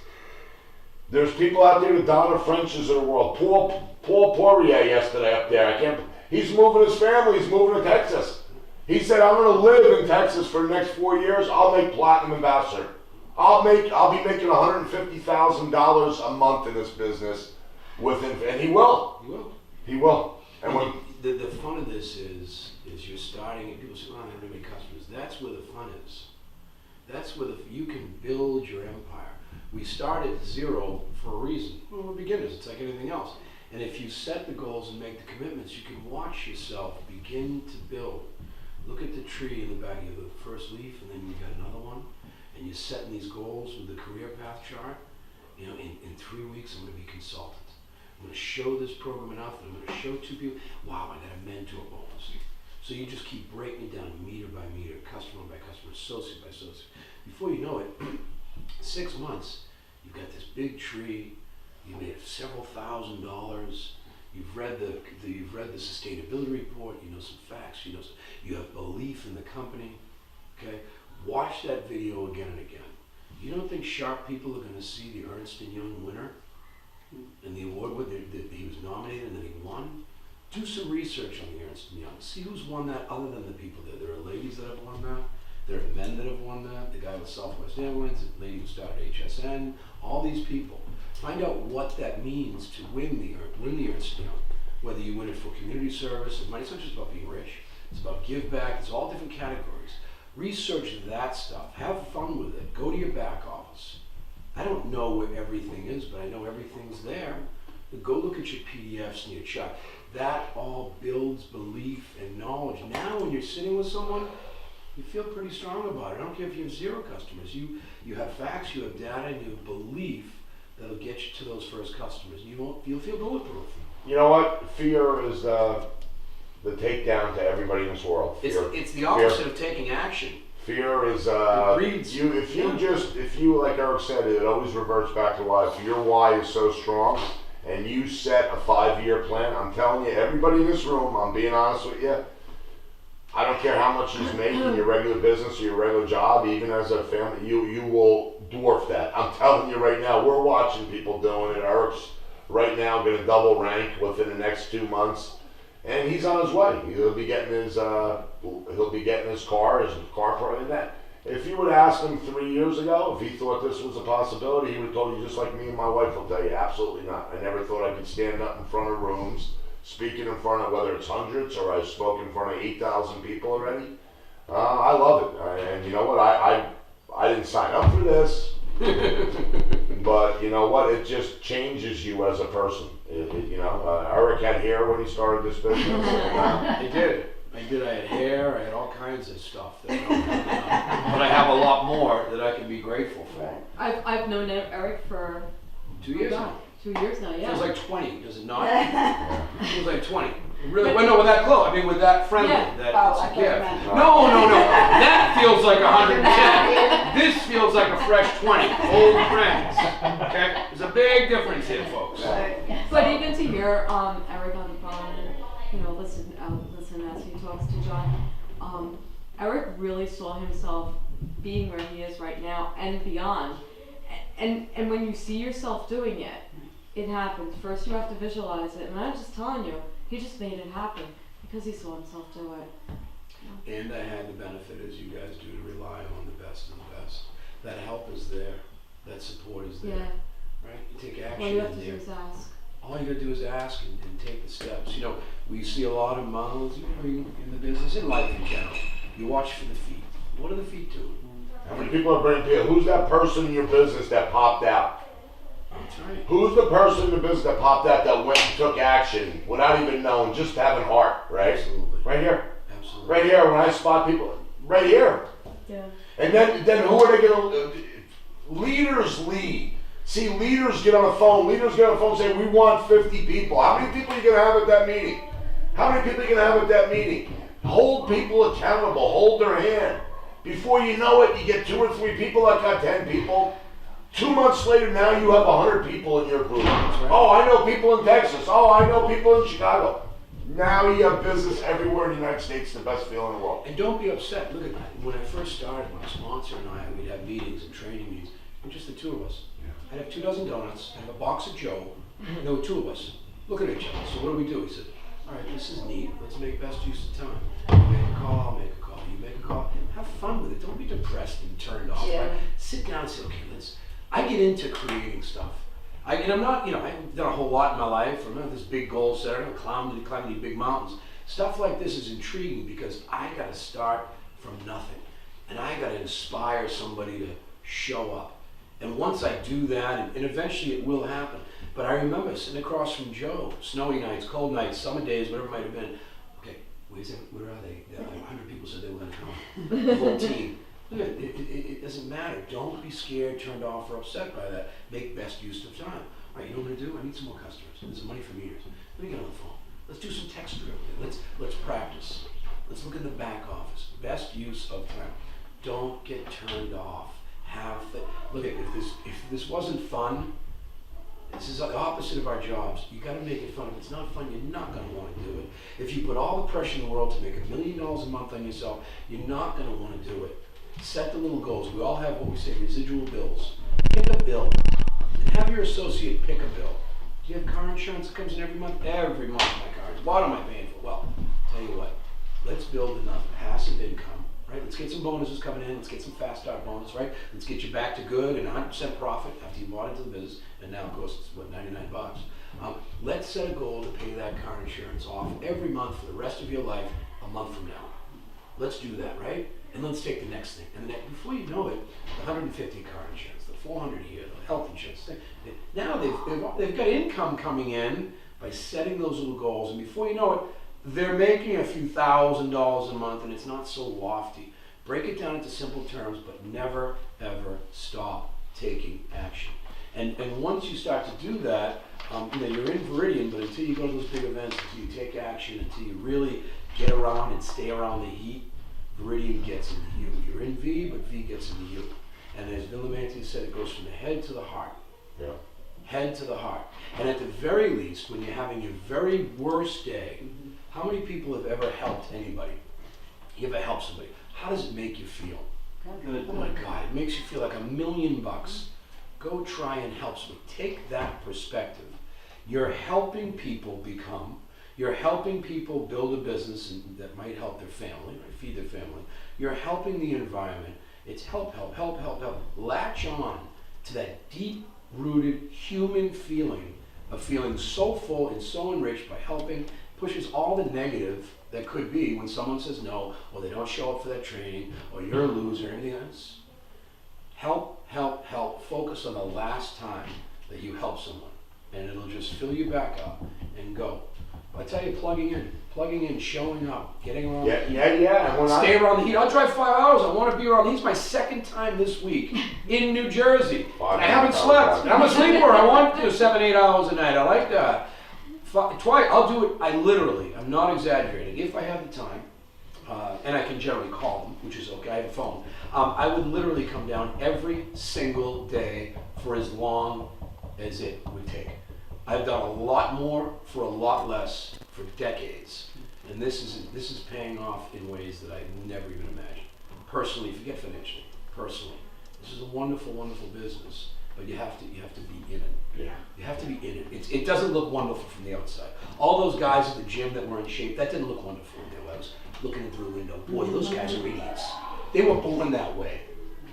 There's people out there, the Donna Frenches of the world. Paul Poirier yesterday up there. He's moving his family. He's moving to Texas. He said, I'm going to live in Texas for the next 4 years. I'll make platinum ambassador. I'll be making $150,000 a month in this business with him, and he will. He will. And when the fun of this is you're starting, and people say, "Oh, I don't have any customers." That's where the fun is. That's where you can build your empire. We start at zero for a reason. Well, we're beginners. It's like anything else. And if you set the goals and make the commitments, you can watch yourself begin to build. Look at the tree in the back. You have the first leaf, and then you got another one. And you're setting these goals with the career path chart. You know, in 3 weeks, I'm going to be consultant. I'm going to show this program enough, and I'm going to show 2 people. Wow, I got a mentor bonus. So you just keep breaking it down meter by meter, customer by customer, associate by associate. Before you know it, 6 months, you've got this big tree. You made several $1,000s. You've read the sustainability report. You know some facts. You have belief in the company. Okay, watch that video again and again. You don't think sharp people are going to see the Ernst & Young winner and the award that he was nominated and then he won? Do some research on the Ernst & Young. See who's won that other than the people there. There are ladies that have won that. There are men that have won that. The guy with Southwest Airlines, the lady who started HSN, all these people. Find out what that means to win the Ernst & Young. Whether you win it for community service, it's not just about being rich. It's about give back. It's all different categories. Research that stuff. Have fun with it. Go to your back office. I don't know where everything is, but I know everything's there. But go look at your PDFs and your chart. That all builds belief and knowledge. Now when you're sitting with someone, you feel pretty strong about it. I don't care if you have 0 customers. You have facts, you have data, and you have belief that'll get you to those first customers. You'll feel bulletproof. you know what? Fear is the takedown to everybody in this world. Fear. It's the opposite of taking action. Fear is It breeds. if you like Eric said, it always reverts back to why. If your why is so strong and you set a 5-year plan, I'm telling you, everybody in this room, I'm being honest with you, I don't care how much you make in your regular business or your regular job, even as a family, you will dwarf that. I'm telling you right now, we're watching people doing it. Eric's right now going to double rank within the next 2 months. And he's on his way. He'll be getting his car, and that. If you would ask him 3 years ago if he thought this was a possibility, he would have told you just like me and my wife will tell you, absolutely not. I never thought I could stand up in front of rooms, speaking in front of whether it's hundreds or I've spoken in front of 8,000 people already. I love it, and you know what? I didn't sign up for this, but you know what? It just changes you as a person. Eric had hair when he started this business. I did. I had hair. I had all kinds of stuff. But I have a lot more that I can be grateful for. I've known Eric for 2 years now. 2 years now, yeah. Feels like 20, does it not? Feels like 20. Really? Well, no, with that close. I mean, with that friendly. Yeah. That Oh, it's I a thought gift. you meant- No. That feels like 110. This feels like a fresh 20, old friends. Okay? There's a big difference here, folks. But even to hear Eric on the phone and listen as he talks to John, Eric really saw himself being where he is right now and beyond. And when you see yourself doing it, it happens. First you have to visualize it, and I'm just telling you, he just made it happen because he saw himself do it. And I had the benefit, as you guys do, to rely on the best of the best. That help is there. That support is there. Yeah. Right? You take action All you have in to do there. is ask. All you gotta do is ask and take the steps. We see a lot of mouths in the business, in life in general. You watch for the feet. What are the feet doing? How many people are bringing people? Who's that person in your business that popped out? That's right. Who's the person in the business that popped out that went and took action without even knowing, just having heart, right? Absolutely. Right here. Absolutely. Right here, when I spot people, right here. Yeah. And then who are they gonna, leaders lead. See, leaders get on the phone and say, we want 50 people. How many people are you gonna have at that meeting? How many people are you gonna have at that meeting? Hold people accountable, hold their hand. Before you know it, you get 2 or 3 people that got 10 people. 2 months later, now you have 100 people in your group. Right. Oh, I know people in Texas. Oh, I know people in Chicago. Now you have business everywhere in the United States, the best feeling in the world. And don't be upset. Look at that. When I first started, my sponsor and I, we'd have meetings and training meetings, and just the 2 of us. I'd have 2 dozen donuts, I'd have a box of Joe, and there were 2 of us. Looking at each other. So what do? He said, all right, this is neat. Let's make best use of time. You make a call, I'll make a call. You make a call. Have fun with it. Don't be depressed and turned off. Yeah. Right? Sit down and say, okay, I get into creating stuff. And I'm not, I've done a whole lot in my life. I'm not this big goal setter. I'm climbing these big mountains. Stuff like this is intriguing because I got to start from nothing. And I got to inspire somebody to show up. And once I do that, and eventually it will happen. But I remember sitting across from Joe, snowy nights, cold nights, summer days, whatever it might have been. Okay, where are they? 100 people said they were going to come. The whole team. Look, it doesn't matter. Don't be scared, turned off, or upset by that. Make best use of time. All right, you know what I'm going to do? I need some more customers. There's some money for meters. Let me get on the phone. Let's do some text drill. Let's practice. Let's look at the back office. Best use of time. Don't get turned off. Look at if this wasn't fun, this is the opposite of our jobs. You got to make it fun. If it's not fun, you're not going to want to do it. If you put all the pressure in the world to make $1 million a month on yourself, you're not going to want to do it. Set the little goals. We all have what we say residual bills. Pick a bill and have your associate pick a bill. Do you have car insurance that comes in every month? Every month my car. What am I paying for? Well, tell you what. Let's build enough passive income. Right? Let's get some bonuses coming in. Let's get some fast start bonus, right? Let's get you back to good and 100% profit after you bought into the business. And now, of course, it's what, $99. Let's set a goal to pay that car insurance off every month for the rest of your life, a month from now. Let's do that, right? And let's take the next thing. And before you know it, the 150 car insurance, the 400 here, the health insurance. Now they've got income coming in by setting those little goals. And before you know it, they're making a few $1,000s a month, and it's not so lofty. Break it down into simple terms, but never, ever stop taking action. And once you start to do that, you're in Veridian, but until you go to those big events, until you take action, until you really get around and stay around the heat, Veridian gets into you. You're in V, but V gets into you. And as Bill Lamantia said, it goes from the head to the heart. Yeah. Head to the heart. And at the very least, when you're having your very worst day, how many people have ever helped anybody? You ever helped somebody? How does it make you feel? Good. Oh my God, it makes you feel like $1 million. Go try and help somebody. Take that perspective. You're helping people become, you're helping people build a business that might help their family, right? Feed their family. You're helping the environment. It's help. Latch on to that deep-rooted human feeling of feeling so full and so enriched by helping, pushes all the negative that could be when someone says no, or they don't show up for that training, or you're a loser, or anything else. Help. Focus on the last time that you help someone, and it'll just fill you back up and go. I tell you, plugging in, showing up, getting around. Yeah. And Stay around the heat. I'll drive 5 hours. I want to be around the heat. It's my second time this week in New Jersey. And I haven't slept. And I'm a sleeper. I want to do 7-8 hours a night. I like that. Twice. I'll do it. I'm not exaggerating. If I have the time, and I can generally call them, which is okay, I have a phone, I would literally come down every single day for as long as it would take. I've done a lot more for a lot less for decades, and this is paying off in ways that I never even imagined. Personally, forget financially, personally, this is a wonderful, wonderful business, but you have to be in it. Yeah. You have to be in it. It doesn't look wonderful from the outside. All those guys at the gym that were in shape, that didn't look wonderful. I was looking in through the window. Boy, those guys are idiots. They were born that way.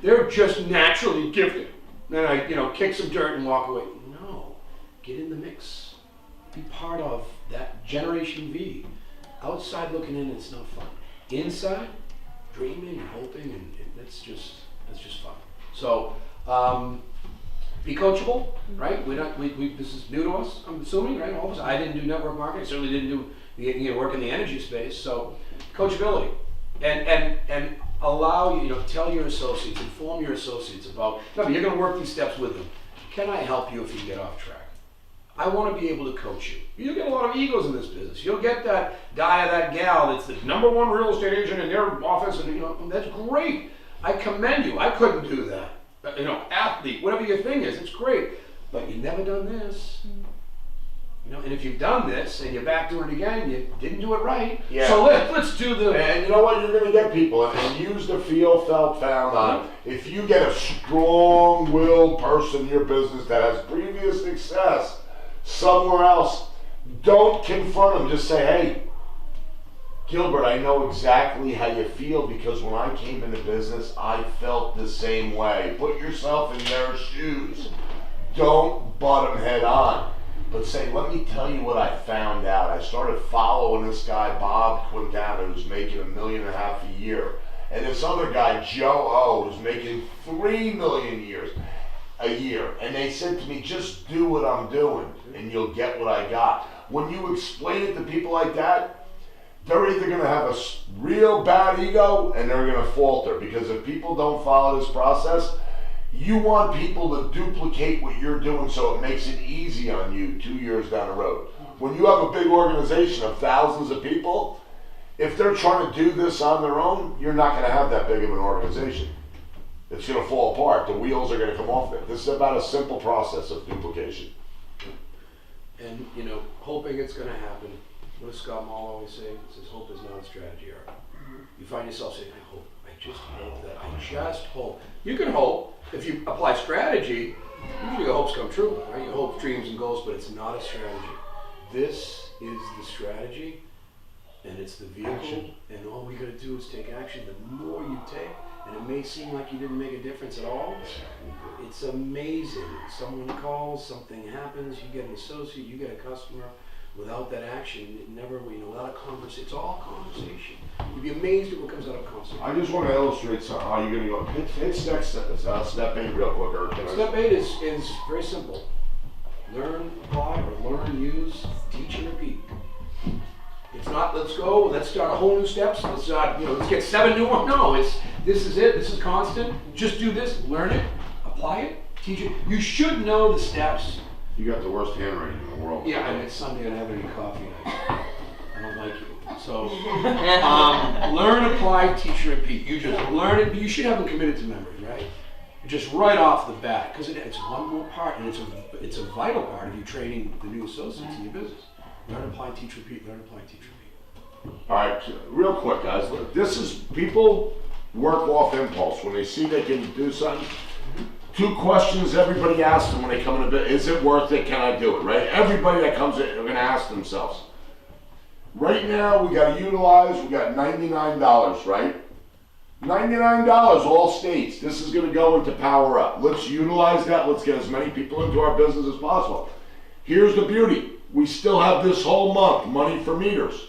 They're just naturally gifted. Then I, kick some dirt and walk away. No, get in the mix. Be part of that Generation V. Outside looking in, it's not fun. Inside, dreaming and hoping, and that's just fun. So, be coachable, right? This is new to us, I'm assuming, right? All of us. I didn't do network marketing. I certainly didn't do work in the energy space. So, coachability, and allow tell your associates, inform your associates about. No, you're going to work these steps with them. Can I help you if you get off track? I want to be able to coach you. You get a lot of egos in this business. You'll get that guy or that gal that's the #1 real estate agent in their office, and that's great. I commend you. I couldn't do that. Athlete, whatever your thing is, it's great. But you've never done this. And if you've done this and you're back doing it again, you didn't do it right. Yeah. So let's do the. And you know what? You're going to get people, and use the feel, felt, found on. If you get a strong-willed person in your business that has previous success somewhere else, don't confront them. Just say, hey, Gilbert, I know exactly how you feel because when I came into business, I felt the same way. Put yourself in their shoes. Don't butt them head on. But say, let me tell you what I found out. I started following this guy, Bob Quintana, who's making $1.5 million a year. And this other guy, Joe O, who's making $3 million a year. And they said to me, just do what I'm doing and you'll get what I got. When you explain it to people like that, they're either going to have a real bad ego and they're going to falter. Because if people don't follow this process, you want people to duplicate what you're doing so it makes it easy on you 2 years down the road. When you have a big organization of thousands of people, if they're trying to do this on their own, you're not going to have that big of an organization. It's going to fall apart. The wheels are going to come off it. This is about a simple process of duplication. And, hoping it's going to happen. What does Scott Moll always say? He says, hope is not a strategy, Art. You find yourself saying, I hope. I just hope that. I just hope. You can hope. If you apply strategy, usually your hopes come true, right? You hope, dreams, and goals, but it's not a strategy. This is the strategy, and it's the vehicle, action. And all we gotta do is take action. The more you take, and it may seem like you didn't make a difference at all, it's amazing. Someone calls, something happens, you get an associate, you get a customer. Without that action, it never, without a conversation, it's all conversation. You'd be amazed at what comes out of conversation. I just want to illustrate how you're going to go. Hit step 8 real quick. Step 8 is very simple. Learn, apply, or learn, use, teach, and repeat. It's not, let's start a whole new steps. Let's get 7 new ones. No, this is it. This is constant. Just do this. Learn it, apply it, teach it. You should know the steps. You got the worst handwriting in the world. Yeah, and it's Sunday. I don't have any coffee. I don't like you. So, learn, apply, teach, and repeat. You just learn it, but you should have them committed to memory, right? Just right off the bat, because it's one more part, and it's a vital part of you training the new associates in your business. Learn, apply, teach, repeat. Learn, apply, teach, repeat. All right, real quick, guys. This is people work off impulse when they see they can do something. 2 questions everybody asks them when they come in a bit. Is it worth it? Can I do it? Right? Everybody that comes in, they're going to ask themselves. Right now, we got to utilize, we got $99, right? $99, all states. This is going to go into Power Up. Let's utilize that. Let's get as many people into our business as possible. Here's the beauty. We still have this whole month, money for meters.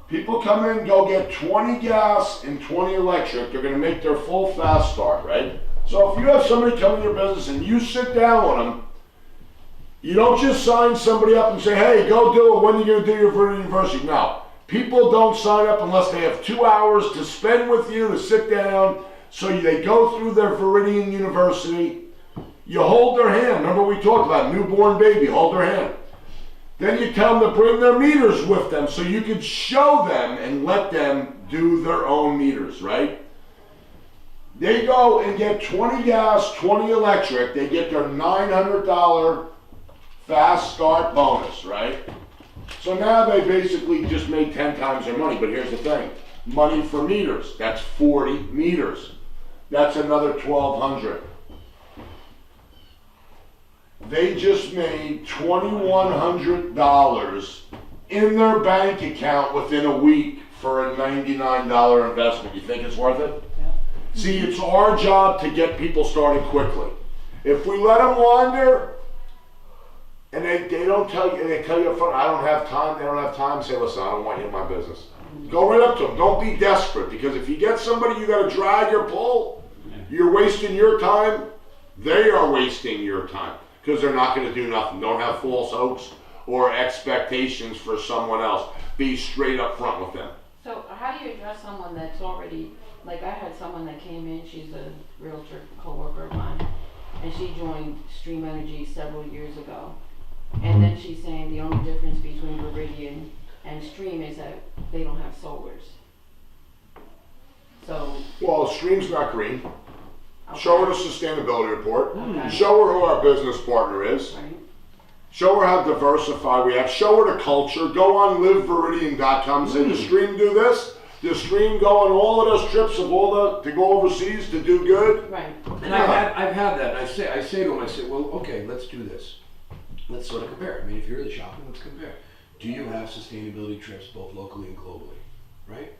People come in, go get 20 gas and 20 electric. They're going to make their full fast start, right? So if you have somebody come in your business and you sit down with them, you don't just sign somebody up and say, hey, go do it. When are you going to do your Viridian University? No. People don't sign up unless they have 2 hours to spend with you to sit down. So they go through their Viridian University. You hold their hand. Remember we talked about newborn baby, hold their hand. Then you tell them to bring their meters with them so you can show them and let them do their own meters, right? They go and get 20 gas, 20 electric, they get their $900 fast start bonus, right? So now they basically just made 10 times their money, but here's the thing. Money for meters, that's 40 meters. That's another $1,200. They just made $2,100 in their bank account within a week for a $99 investment. You think it's worth it? Yeah. See, it's our job to get people started quickly. If we let them wander, and they don't tell you, they tell you up front, I don't have time, they don't have time, say, listen, I don't want you in my business. Go right up to them. Don't be desperate, because if you get somebody you got to drag or pull, you're wasting your time, they are wasting your time, because they're not going to do nothing. Don't have false hopes or expectations for someone else. Be straight up front with them. So how do you address someone that's already, like I had someone that came in, she's a realtor coworker of mine, and she joined Stream Energy several years ago. And then she's saying the only difference between Viridian and Stream is that they don't have solars. So. Well, Stream's not green. Okay. Show her the sustainability report. Okay. Show her who our business partner is. Right. Show her how diversified we have. Show her the culture. Go on liveviridian.com and say, does Stream do this? Does Stream go on all of those trips of to go overseas to do good? Right. And I've had that, and I say to them, well, okay, let's do this. Let's sort of compare. I mean, if you're really shopping, let's compare. Do you have sustainability trips both locally and globally, right?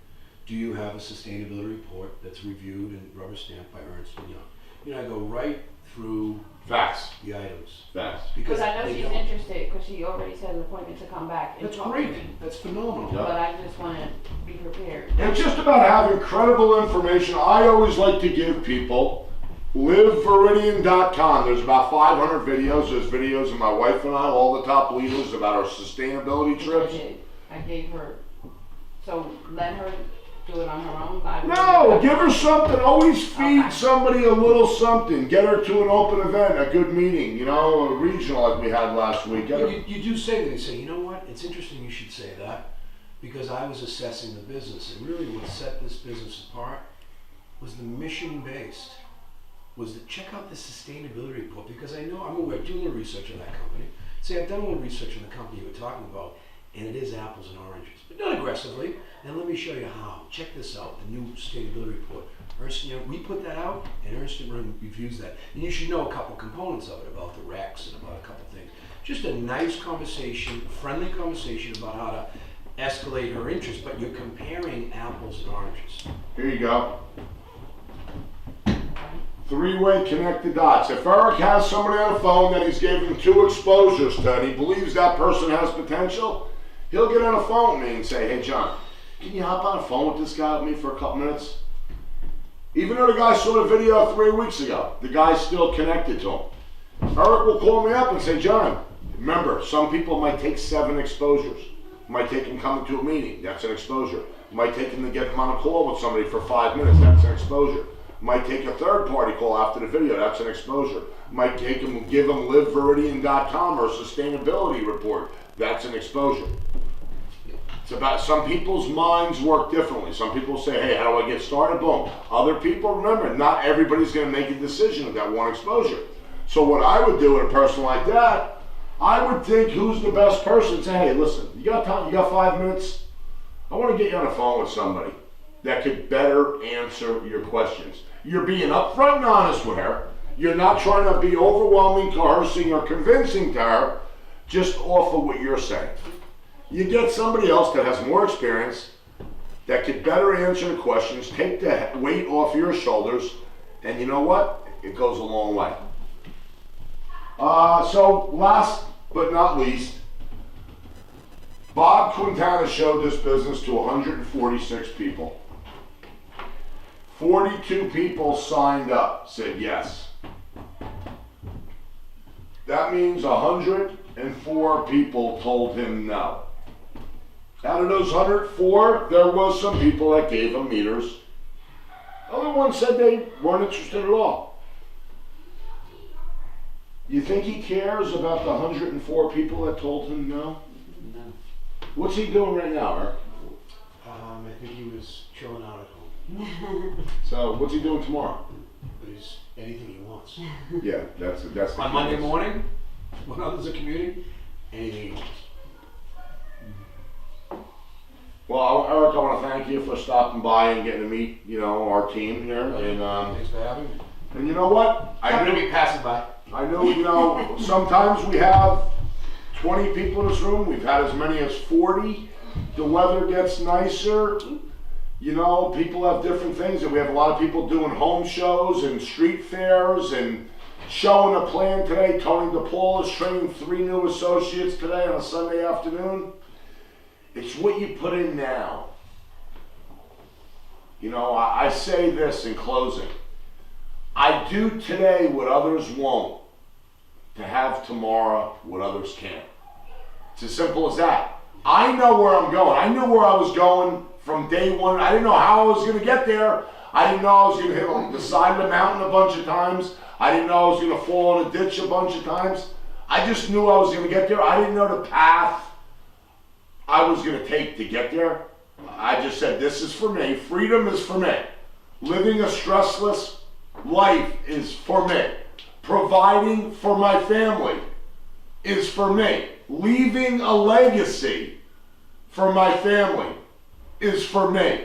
Do you have a sustainability report that's reviewed and rubber stamped by Ernst & Young? You know, I go right through Facts. the items. Facts. Because I know they she's don't. interested, because she already set an appointment to come back and That's talk to great. me. That's phenomenal. Yeah. But I just want to be prepared. It's just about having credible information. I always like to give people liveviridian.com. There's about 500 videos. There's videos of my wife and I, all the top leaders, about our sustainability trips. I gave her, so let her do it on her own. No, give her something. Always feed Okay. somebody a little something. Get her to an open event, a good meeting, you know, a regional like we had last week. Get her- You do say that. You say, you know what? It's interesting you should say that, because I was assessing the business, and really what set this business apart was the mission-based. Was to check out the sustainability report, because I know I'm aware, doing a little research on that company. Say I've done a little research on the company you were talking about, and it is apples and oranges, but not aggressively. And let me show you how. Check this out, the new sustainability report. Ernst & Young, we put that out, and Ernst & Young reviews that. And you should know a couple components of it, about the RECs and about a couple things. Just a nice conversation, friendly conversation about how to escalate her interest, but you're comparing apples and oranges. Here you go. Three-way connect the dots. If Eric has somebody on the phone that he's given 2 exposures to and he believes that person has potential, he'll get on the phone with me and say, hey John, can you hop on the phone with this guy with me for a couple minutes? Even though the guy saw the video 3 weeks ago, the guy's still connected to him. Eric will call me up and say, John, remember, some people might take 7 exposures. Might take them coming to a meeting, that's an exposure. Might take them to get them on a call with somebody for 5 minutes, that's an exposure. Might take a third party call after the video, that's an exposure. Might take them, give them liveviridian.com or a sustainability report, that's an exposure. It's about, some people's minds work differently. Some people say, hey, how do I get started? Boom. Other people, remember, not everybody's gonna make a decision with that one exposure. So what I would do with a person like that, I would think who's the best person and say, hey, listen, you got time, you got 5 minutes? I wanna get you on the phone with somebody that could better answer your questions. You're being upfront and honest with her. You're not trying to be overwhelming, coercing, or convincing to her just off of what you're saying. You get somebody else that has more experience, that could better answer the questions, take the weight off your shoulders, and you know what? It goes a long way. So last but not least, Bob Quintana showed this business to 146 people. 42 people signed up, said yes. That means 104 people told him no. Out of those 104, there was some people that gave him meters. Other ones said they weren't interested at all. You think he cares about the 104 people that told him no? No. What's he doing right now, Eric? I think he was chilling out at home. So what's he doing tomorrow? He's anything he wants. Yeah, that's the On Monday morning, when others are commuting, Anything he wants. Well, Eric, I want to thank you for stopping by and getting to meet, our team here. And thanks for having me. and you know what? I'm gonna be passing by. I know, sometimes we have 20 people in this room. We've had as many as 40. The weather gets nicer. People have different things, and we have a lot of people doing home shows and street fairs and showing a plan today. Tony DePaul is training 3 new associates today on a Sunday afternoon. It's what you put in now. I say this in closing. I do today what others won't, to have tomorrow what others can't. It's as simple as that. I know where I'm going. I knew where I was going from day one. I didn't know how I was going to get there. I didn't know I was going to hit on the side of the mountain a bunch of times. I didn't know I was going to fall in a ditch a bunch of times. I just knew I was going to get there. I didn't know the path I was going to take to get there. I just said, this is for me. Freedom is for me. Living a stressless life is for me. Providing for my family is for me. Leaving a legacy for my family is for me.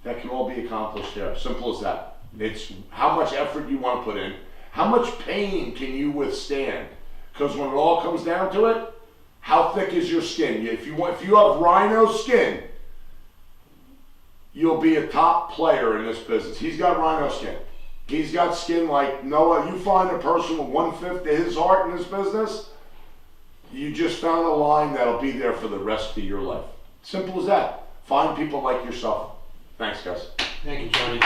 That can all be accomplished there. Simple as that. It's how much effort you want to put in. How much pain can you withstand? Because when it all comes down to it, how thick is your skin? If you have rhino skin, you'll be a top player in this business. He's got rhino skin. He's got skin like Noah. You find a person with 1/5 of his heart in this business, you just found a line that'll be there for the rest of your life. Simple as that. Find people like yourself. Thanks, guys. Thank you, Johnny.